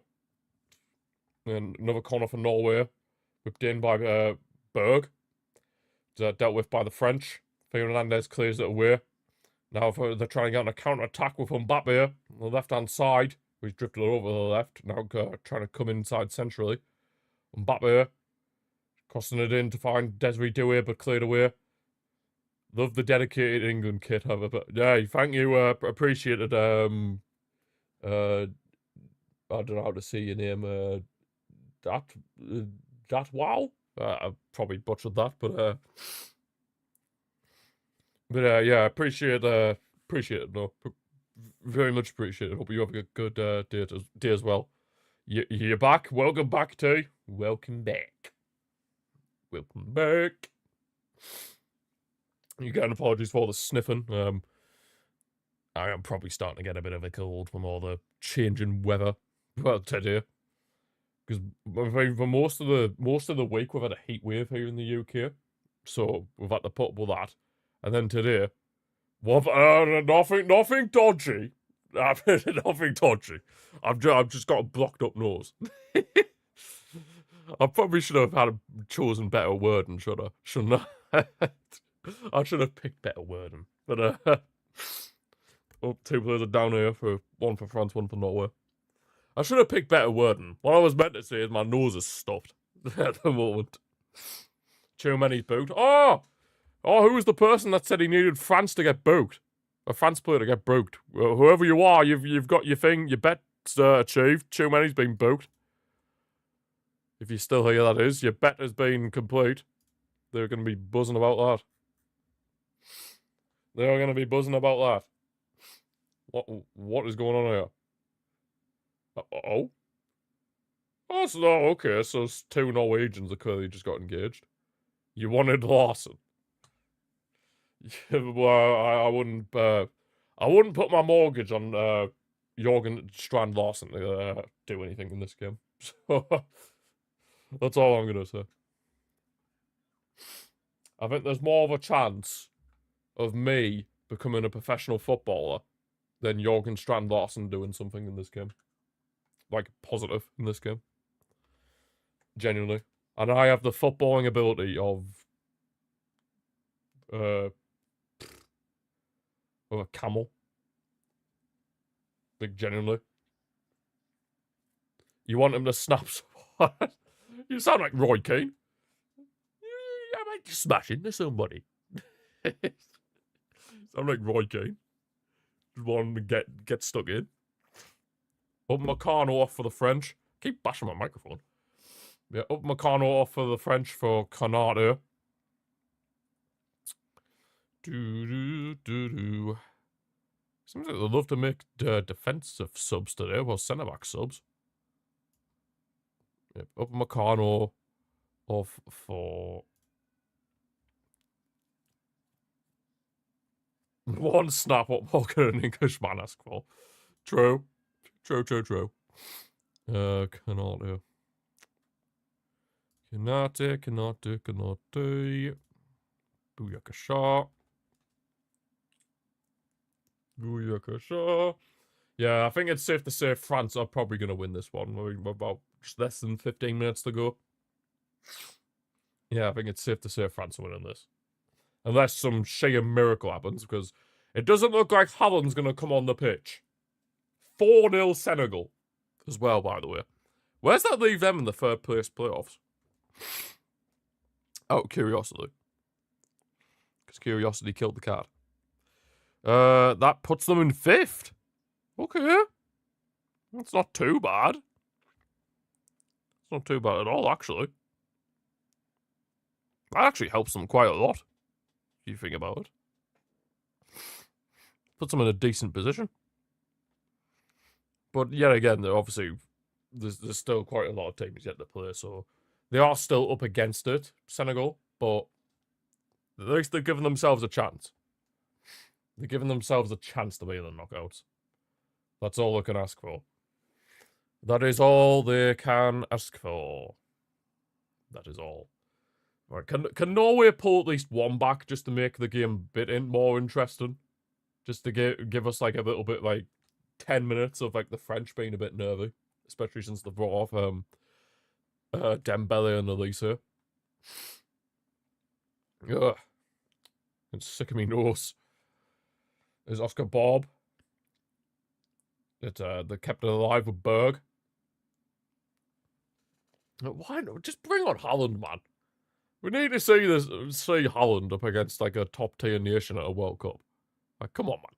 A: And another corner for Norway, whipped in by Berg. Dealt with by the French. Fernandez clears it away. Now they're trying to get on a counter-attack with Mbappe on the left-hand side. He's drifted over to the left. Now trying to come inside centrally. Mbappe crossing it in to find Desiree Doué, but cleared away. Love the dedicated England kit, however. Yeah, thank you. Appreciate it. I don't know how to say your name. That wow. I probably butchered that, but yeah, appreciate it. No, very much appreciate it. Hope you have a good day as well. You're back. Welcome back, T. Welcome back. Welcome back. Again, apologies for the sniffing. I am probably starting to get a bit of a cold from all the changing weather. Well, today, because for most of the week we've had a heat wave here in the UK, so we've had to put up with that. And then today, nothing dodgy. Nothing dodgy. I've just got a blocked up nose. I probably should have chosen better wording, shouldn't I? I should have picked better wording. But oh, 2 players are down here, one for France, one for Norway. I should have picked better wording. What I was meant to say is my nose is stuffed at the moment. Too many booked. Who was the person that said he needed France to get booked? A France player to get booked. Well, whoever you are, you've got your thing, your bet's achieved. Too many's been booked. If you're still here, that is. Your bet has been complete. They're going to be buzzing about that. They're going to be buzzing about that. What is going on here? Oh, so, okay, so 2 Norwegians are clearly just got engaged. You wanted Larson. Yeah, well, I wouldn't put my mortgage on Jorgen Strand Larsen to do anything in this game. So that's all I'm gonna say. I think there's more of a chance of me becoming a professional footballer than Jorgen Strand Larsen doing something in this game. Like, positive in this game. Genuinely. And I have the footballing ability of a camel. Like, genuinely. You want him to snap someone? You sound like Roy Keane. I might just smash into somebody. Sound like Roy Keane. Just want him to get stuck in. Upamecano off for the French. Keep bashing my microphone. Yeah, Upamecano off for the French for Canada. Do. Seems like they love to make defensive subs today. Well, centre back subs. Yep, Upamecano off for one snap. What more can an Englishman ask for? True. Canate. Booyakasha. Yeah, I think it's safe to say France are probably going to win this one. We're about just less than 15 minutes to go. Yeah, I think it's safe to say France are winning this. Unless some sheer miracle happens, because it doesn't look like Haaland's going to come on the pitch. 4-0 Senegal as well, by the way. Where's that leave them in the third place playoffs? Out of curiosity. Because curiosity killed the cat. That puts them in 5th. Okay. That's not too bad. It's not too bad at all, actually. That actually helps them quite a lot, if you think about it. Puts them in a decent position. But yet again, obviously, there's still quite a lot of teams yet to play, so they are still up against it, Senegal, but at least they're giving themselves a chance. They're giving themselves a chance to be in the knockouts. That's all they can ask for. That is all they can ask for. That is all. Right, can Norway pull at least one back just to make the game a bit more interesting? Just to give us like a little bit, like 10 minutes of like the French being a bit nervy, especially since they brought off Dembele and Elise. Ugh. It's sick of me nose. There's Oscar Bob. It's they kept it alive with Berg. Why not? Just bring on Holland, man. We need to see Holland up against like a top tier nation at a World Cup. Like, come on, man.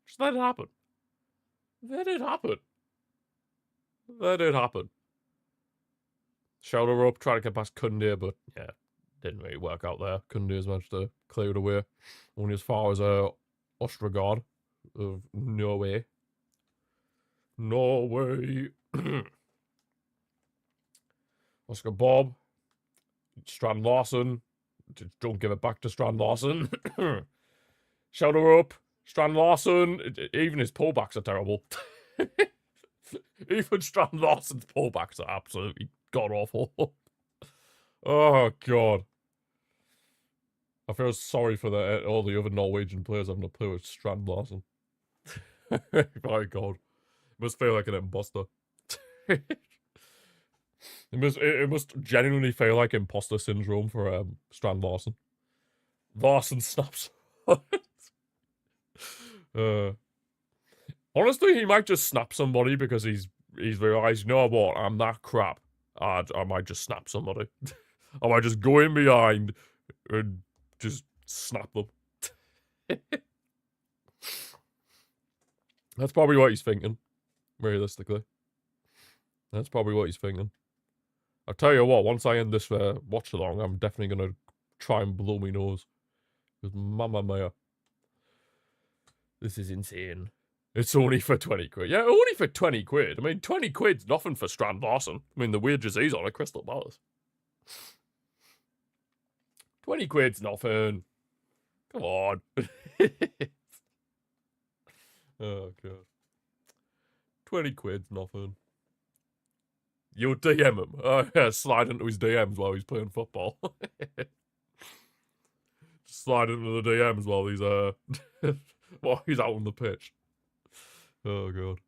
A: Just let it happen. Let it happen. Let it happen. Shoulder up, try to get past Kunde, but yeah, didn't really work out there. Kunde's managed to clear it away. Only as far as Ostergaard of Norway. Norway. Oscar Bob. Strand Larson. Just don't give it back to Strand Larson. Shoulder up. Strand Larson. Even his pullbacks are terrible. Even Strand Larson's pullbacks are absolutely god-awful. Oh, God. I feel sorry for all the other Norwegian players having to play with Strand Larson. My God. It must feel like an imposter. It must genuinely feel like imposter syndrome for Strand Larson. Larson snaps. Honestly, he might just snap somebody because he's realised, you know what, I'm that crap. I might just snap somebody. I might just go in behind and just snap them. That's probably what he's thinking, realistically. That's probably what he's thinking. I'll tell you what, once I end this watch-along, I'm definitely going to try and blow my nose. Because mamma mia. This is insane. It's only for 20 quid. Yeah, only for 20 quid. I mean, 20 quid's nothing for Strand Larson. I mean, the wages he's on at Crystal Palace. 20 quid's nothing. Come on. Oh, God. 20 quid's nothing. You'll DM him. Oh, yeah, slide into his DMs while he's playing football. Slide into the DMs while he's out on the pitch. Oh, God.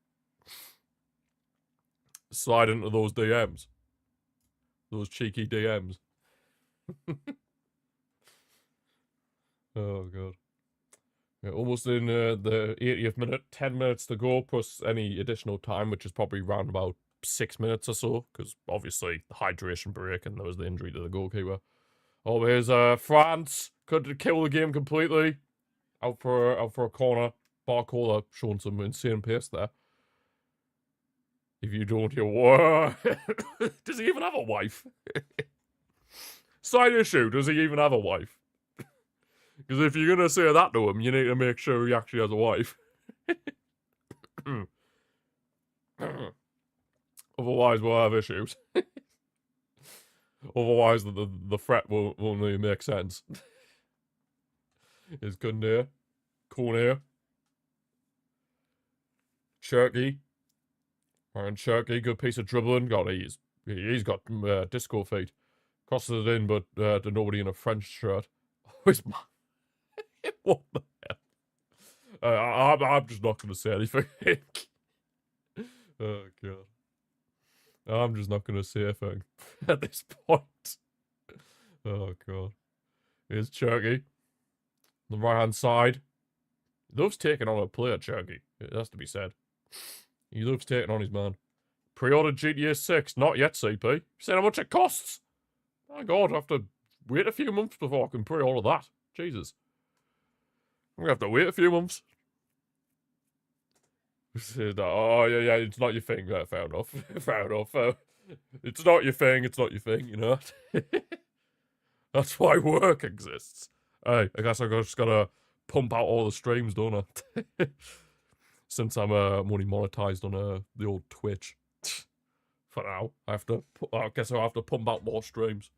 A: Slide into those DMs. Those cheeky DMs. Oh, God. Yeah, almost in the 80th minute, 10 minutes to go, plus any additional time, which is probably around about 6 minutes or so, because obviously the hydration break and there was the injury to the goalkeeper. Oh, here's France. Could kill the game completely. Out for a corner. Barcola showing some insane pace there. If you don't, you're... Does he even have a wife? Side issue, does he even have a wife? Because if you're going to say that to him, you need to make sure he actually has a wife. Otherwise, we'll have issues. Otherwise, the threat won't really make sense. Is Kunde, Corner, Cherky. And Cherky, good piece of dribbling. God, he's got disco feet. Crosses it in, but to nobody in a French shirt. Where's my... What the hell? I'm just not going to say anything. Oh, God. I'm just not going to say anything at this point. Oh, God. Here's Cherky. On the right-hand side. He loves taking on a player, Cherky. It has to be said. He loves taking on his man. Pre-ordered GTA 6. Not yet, CP. You seen how much it costs? My God, I have to wait a few months before I can pre-order that. Jesus. I'm going to have to wait a few months. Oh, yeah, it's not your thing. Fair enough. Fair enough. It's not your thing, you know? That's why work exists. Hey, I guess I just gotta pump out all the streams, don't I? Since I'm only monetized on the old Twitch. For now, I guess I'll have to pump out more streams.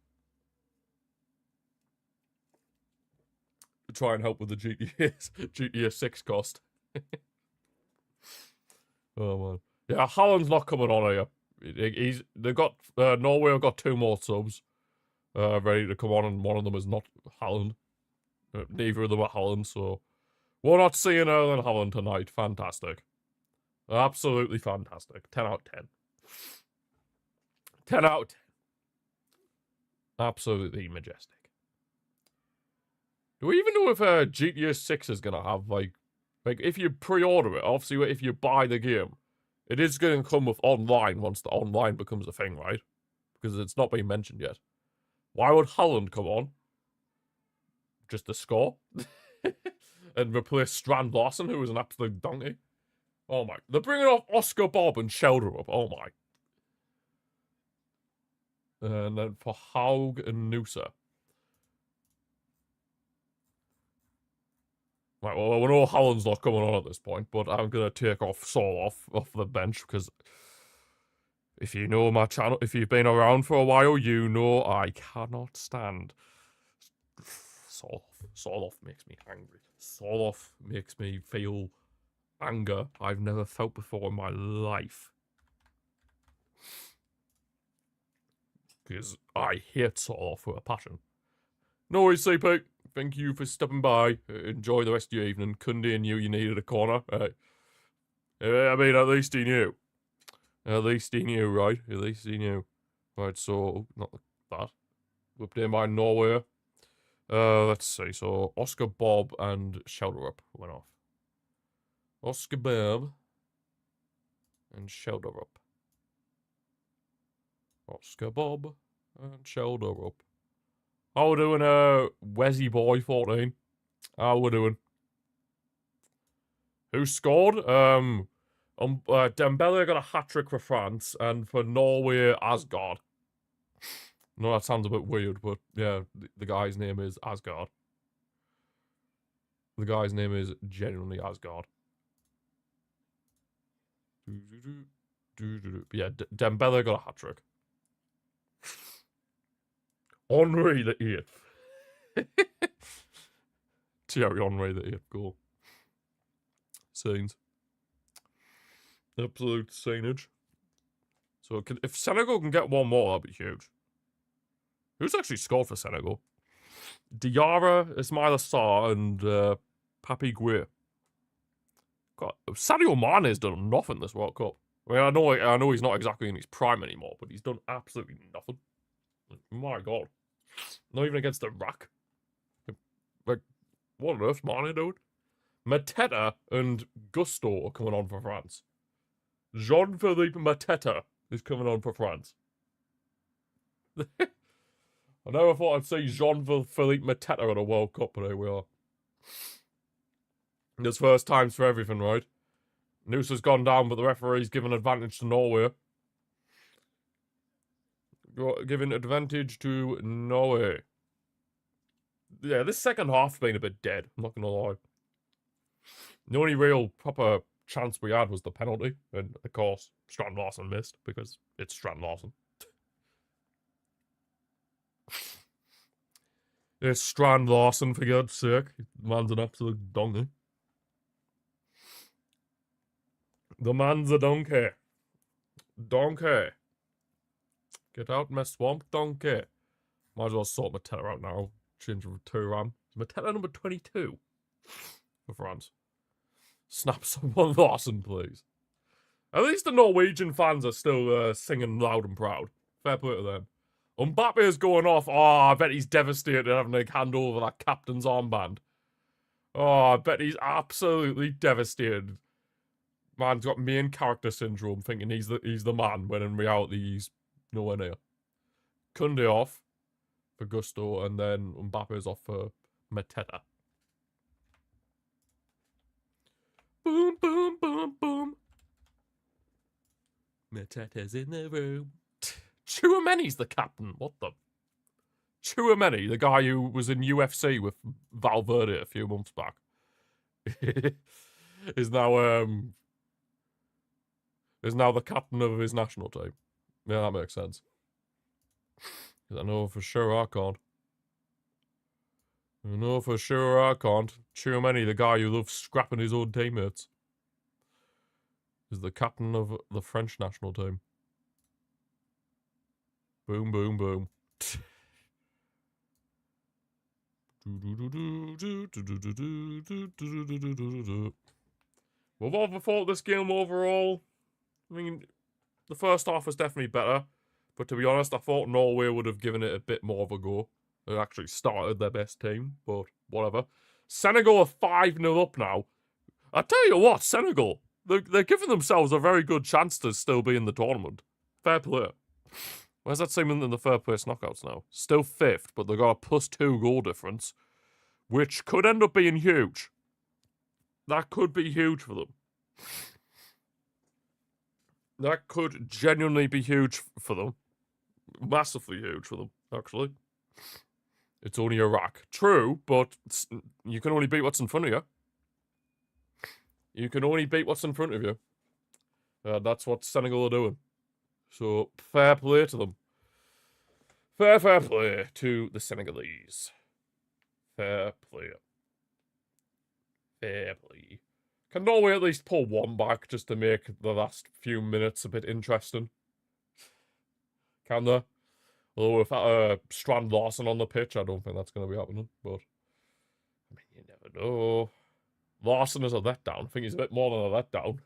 A: To try and help with the GTA 6 cost. Oh, man. Yeah, Holland's not coming on here. They've got, Norway have got 2 more subs ready to come on, and one of them is not Holland. Neither of them are Holland, so we're not seeing Erling Holland tonight. Fantastic. Absolutely fantastic. 10 out of 10. 10 out of 10. Absolutely majestic. Do we even know if GTA 6 is gonna have, like, if you pre-order it, obviously, if you buy the game, it is gonna come with online once the online becomes a thing, right? Because it's not been mentioned yet. Why would Holland come on? Just to score? And replace Strand Larson, who was an absolute donkey? Oh my. They're bringing off Oscar Bob and Shelder up. Oh my. And then for Haug and Noosa. Right, well, we know Holland's not coming on at this point, but I'm going to take off Saul off the bench, because if you know my channel, if you've been around for a while, you know I cannot stand Saul off makes me angry. Saul off makes me feel anger I've never felt before in my life. Because I hate Saul off with a passion. No worries, CP. Thank you for stopping by. Enjoy the rest of your evening. Kunde knew you needed a corner. I mean, at least he knew. At least he knew, right? At least he knew. Right, so, not that. Update my Norway. Let's see. So, Oscar Bob and Shelderup went off. Oscar Bob and Shelderup. Oscar Bob and Shelderup. How we doing, Wezzy Boy 14? How we doing? Who scored? Dembele got a hat-trick for France, and for Norway, Asgard. No, that sounds a bit weird, but yeah, the guy's name is Asgard. The guy's name is genuinely Asgard. Yeah, Dembele got a hat-trick. Henry the 8th. Thierry Henry the 8th goal. Scenes. Absolute scenage. So if Senegal can get one more, that'd be huge. Who's actually scored for Senegal? Diarra, Ismaila Sarr, and Papi Gueye. God, Sadio Mane's done nothing this World Cup. I mean, I know he's not exactly in his prime anymore, but he's done absolutely nothing. My God. Not even against Iraq. Like, what on earth's Mane doing? Mateta and Gusto are coming on for France. Jean-Philippe Mateta is coming on for France. I never thought I'd see Jean-Philippe Mateta at a World Cup, but here we are. There's first times for everything, right? Noosa's gone down, but the referee's given advantage to Norway. Giving advantage to Norway. Yeah, this second half's been a bit dead, I'm not gonna lie. The only real proper chance we had was the penalty, and of course, Strand Larson missed, because it's Strand Larson. It's Strand Larson, for God's sake. The man's an absolute donkey. The man's a donkey. Donkey. Get out my swamp, donkey. Might as well sort Mateta out now. Change of 2 ram. Mateta number 22 for France. Snap someone Larson, please. At least the Norwegian fans are still singing loud and proud. Fair play to them. Mbappe is going off. Oh, I bet he's devastated having to hand over that captain's armband. Oh, I bet he's absolutely devastated. Man's got main character syndrome, thinking he's the man, when in reality he's nowhere near. Kunde off for Gusto, and then Mbappe's off for Mateta. Boom, boom, boom, boom. Mateta's in the room. Chouameni's the captain. What the? Chouameni, the guy who was in UFC with Valverde a few months back, is now the captain of his national team. Yeah, that makes sense. Because I know for sure I can't. I know for sure I can't. Chouameni, the guy who loves scrapping his own teammates, is the captain of the French national team. Boom, boom, boom. We've overthought this game overall. I mean, the first half was definitely better, but to be honest, I thought Norway would have given it a bit more of a go. They actually started their best team, but whatever. Senegal are 5-0 up now. I tell you what, Senegal, they're giving themselves a very good chance to still be in the tournament. Fair play. Where's that team in the third place knockouts now? Still 5th, but they've got a +2 goal difference, which could end up being huge. That could be huge for them. That could genuinely be huge for them. Massively huge for them, actually. It's only Iraq. True, but you can only beat what's in front of you. You can only beat what's in front of you. That's what Senegal are doing. So, fair play to them. Fair play to the Senegalese. Fair play. Fair play. Can Norway at least pull one back just to make the last few minutes a bit interesting? Can they? Although if that Strand Larsen on the pitch, I don't think that's going to be happening. But, I mean, you never know. Larsen is a letdown. I think he's a bit more than a letdown.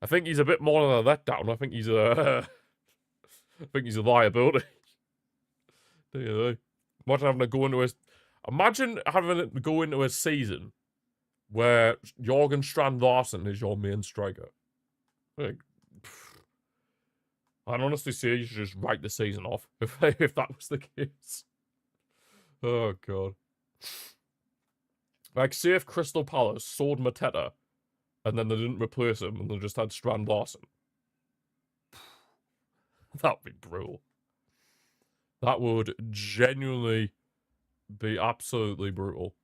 A: I think he's a bit more than a letdown. I think he's a... I think he's a liability. Imagine having to go into his... Imagine having to go into a season where Jorgen Strand Larsen is your main striker. Like, I'd honestly say you should just write the season off if that was the case. Oh, God. Like, say if Crystal Palace sold Mateta and then they didn't replace him and they just had Strand Larsen. That would be brutal. That would genuinely be absolutely brutal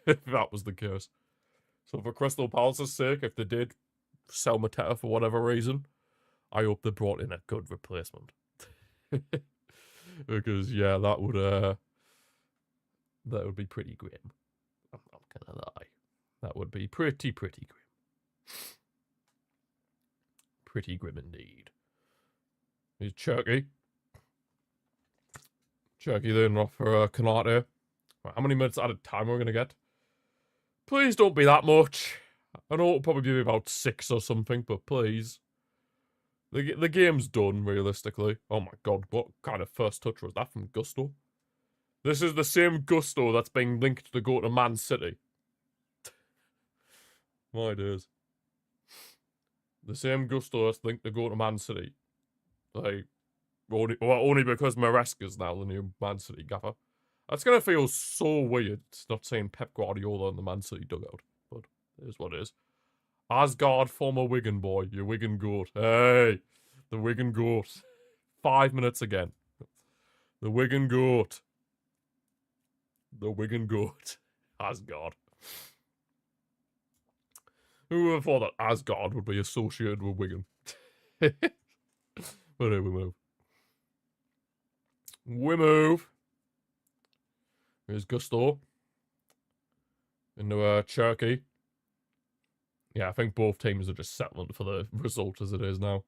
A: if that was the case. So for Crystal Palace's sake, if they did sell Mateta for whatever reason, I hope they brought in a good replacement. Because, yeah, that would be pretty grim. I'm not gonna lie. That would be pretty grim. Pretty grim indeed. Here's Turkey. Turkey then off for Canate. How many minutes at a time we're going to get? Please don't be that much. I know it'll probably be about 6 or something, but please. The game's done, realistically. Oh my god, what kind of first touch was that from Gusto? This is the same Gusto that's being linked to go to Man City. My days. The same Gusto that's linked to go to Man City. Like, only because Maresca's now the new Man City gaffer. That's going to feel so weird not seeing Pep Guardiola in the Man City dugout. But it is what it is. Asgard, former Wigan boy. You Wigan goat. Hey, the Wigan goat. 5 minutes again. The Wigan goat. The Wigan goat. Asgard. Who would have thought that Asgard would be associated with Wigan? But here we move. We move. Here's Gusto. Into Turkey. Yeah, I think both teams are just settling for the result as it is now.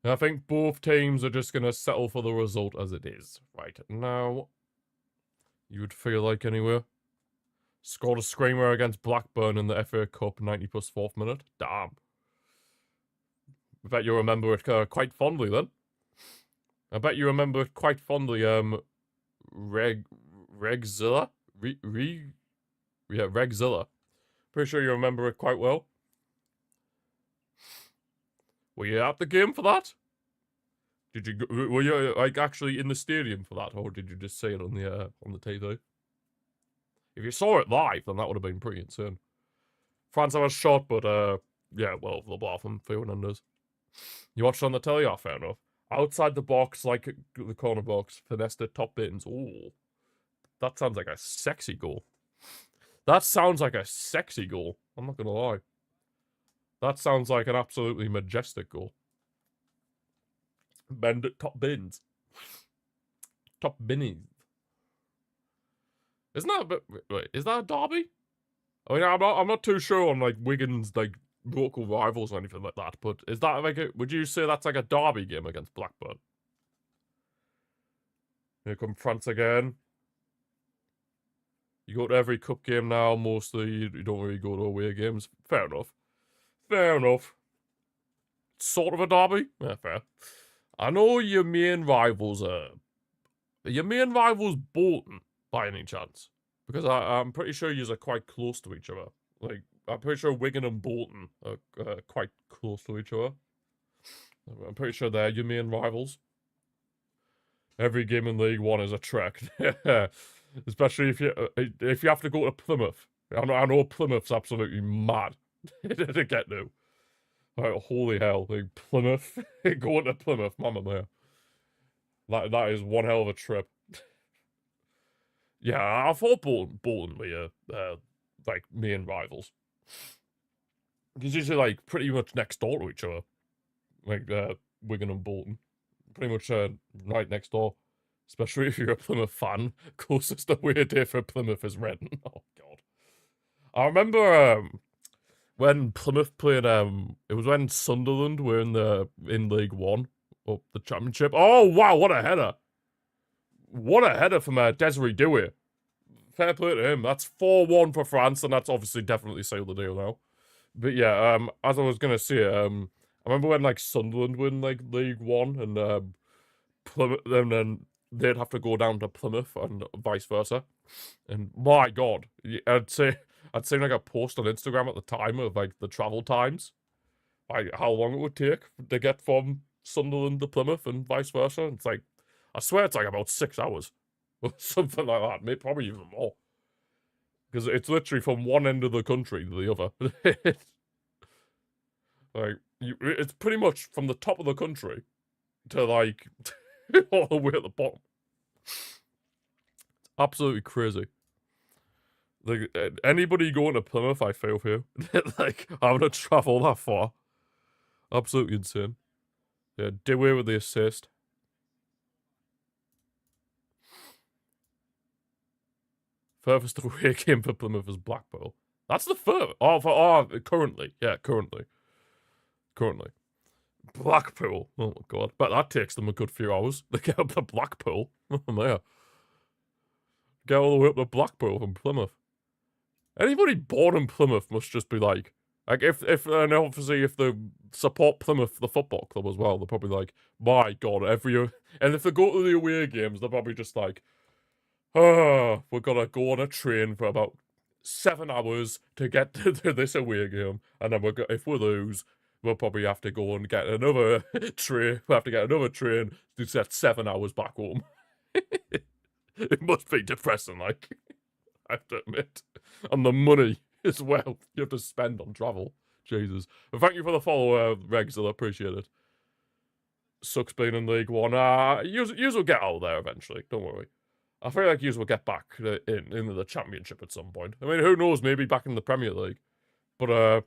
A: I think both teams are just going to settle for the result as it is right now. You would feel like anyway. Scored a screamer against Blackburn in the FA Cup 90+ 4th minute. Damn. I bet you remember it quite fondly then. I bet you remember it quite fondly. Regzilla? Yeah, Regzilla. Pretty sure you remember it quite well. Were you at the game for that? Did you? Were you like actually in the stadium for that, or did you just see it on the TV? If you saw it live, then that would have been pretty insane. France have a shot, but yeah, well, the bar from Fernandez. You watched it on the telly? Oh, fair enough. Outside the box, like the corner box, finessed it, top bins. Ooh, that sounds like a sexy goal. That sounds like a sexy goal. I'm not gonna lie. That sounds like an absolutely majestic goal. Bend it, top bins. Top binnies. Isn't that a bit... Wait, is that a derby? I mean, I'm not too sure on, like, Wigan's, like, local rivals or anything like that, but is that, like, would you say that's, like, a derby game against Blackburn? Here come France again. You go to every cup game now, mostly. You don't really go to away games. Fair enough. Fair enough. Sort of a derby? Yeah, fair. I know your main rivals are Are your main rivals Bolton, by any chance? Because I'm pretty sure you are quite close to each other. Like, I'm pretty sure Wigan and Bolton are quite close to each other. I'm pretty sure they're your main rivals. Every game in League One is a trek. Especially if you have to go to Plymouth. I know Plymouth's absolutely mad to get to. Like, holy hell, like Plymouth, going to Plymouth, mamma mia. That is one hell of a trip. Yeah, I thought Bolton were like main rivals. Because usually like pretty much next door to each other, like Wigan and Bolton, pretty much right next door. Especially if you're a Plymouth fan, closest away day for Plymouth is Reading. Oh god, I remember when Plymouth played. It was when Sunderland were in League One, up the Championship. Oh wow, what a header! What a header from Desiree Douay. Fair play to him. That's 4-1 for France, and that's obviously definitely sealed the deal now. But yeah, as I was gonna say, I remember when like Sunderland win like League One and Plymouth, and then they'd have to go down to Plymouth and vice versa. And my God, I'd seen like a post on Instagram at the time of like the travel times, like how long it would take to get from Sunderland to Plymouth and vice versa. It's like, I swear it's like about 6 hours or something like that, maybe probably even more. Because it's literally from one end of the country to the other. Like, it's pretty much from the top of the country to like all the way at the bottom. It's absolutely crazy. Like, anybody going to Plymouth, I feel for you. Like, having to travel that far. Absolutely insane. Yeah, Dewey with the assist. Furthest away game for Plymouth is Blackpool. That's the furthest. Currently. Yeah, currently. Blackpool. Oh my god. But that takes them a good few hours to get up to Blackpool. Oh man. Get all the way up to Blackpool from Plymouth. Anybody born in Plymouth must just be like and obviously if they support Plymouth, the football club as well, they're probably like, my god, and if they go to the away games, they're probably just like, oh, we're gonna go on a train for about 7 hours to get to this away game, and then if we lose, we'll probably have to go and get another train. We'll have to get another train to set 7 hours back home. It must be depressing, like, I have to admit. And the money as well you have to spend on travel. Jesus. But thank you for the follow, Regs. I appreciate it. Sucks being in League One. Yous will get out there eventually. Don't worry. I feel like yous will get back into the Championship at some point. I mean, who knows? Maybe back in the Premier League. But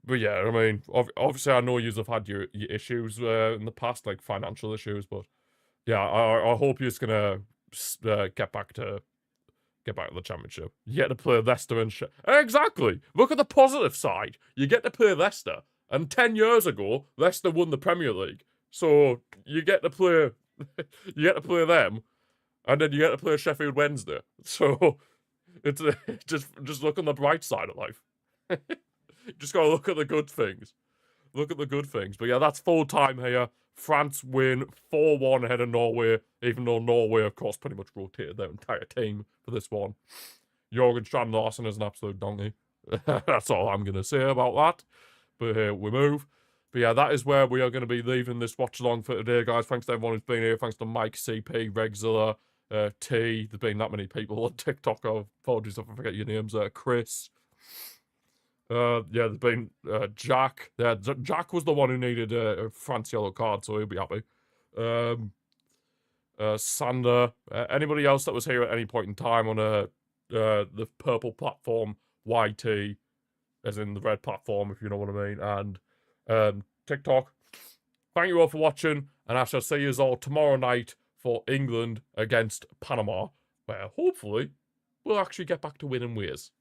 A: yeah, I mean, obviously I know yous have had your issues in the past, like financial issues. But yeah, I hope you're gonna get back to the Championship. You get to play Leicester and exactly. Look at the positive side. You get to play Leicester, and 10 years ago, Leicester won the Premier League. So you get to play, them, and then you get to play Sheffield Wednesday. So it's just look on the bright side of life. Just gotta look at the good things. Look at the good things. But yeah, that's full time here. France win 4-1 ahead of Norway, even though Norway, of course, pretty much rotated their entire team for this one. Jorgen Strand Larsen is an absolute donkey. That's all I'm going to say about that. But here we move. But yeah, that is where we are going to be leaving this watch along for today, guys. Thanks to everyone who's been here. Thanks to Mike, CP, Regzilla, T. There's been that many people on TikTok. Apologies if I forget your names. Chris. Yeah, there's been Jack. Yeah, Jack was the one who needed a France yellow card, so he'll be happy. Sander. Anybody else that was here at any point in time on the purple platform, YT, as in the red platform, if you know what I mean, and TikTok. Thank you all for watching, and I shall see you all tomorrow night for England against Panama, where hopefully we'll actually get back to winning ways.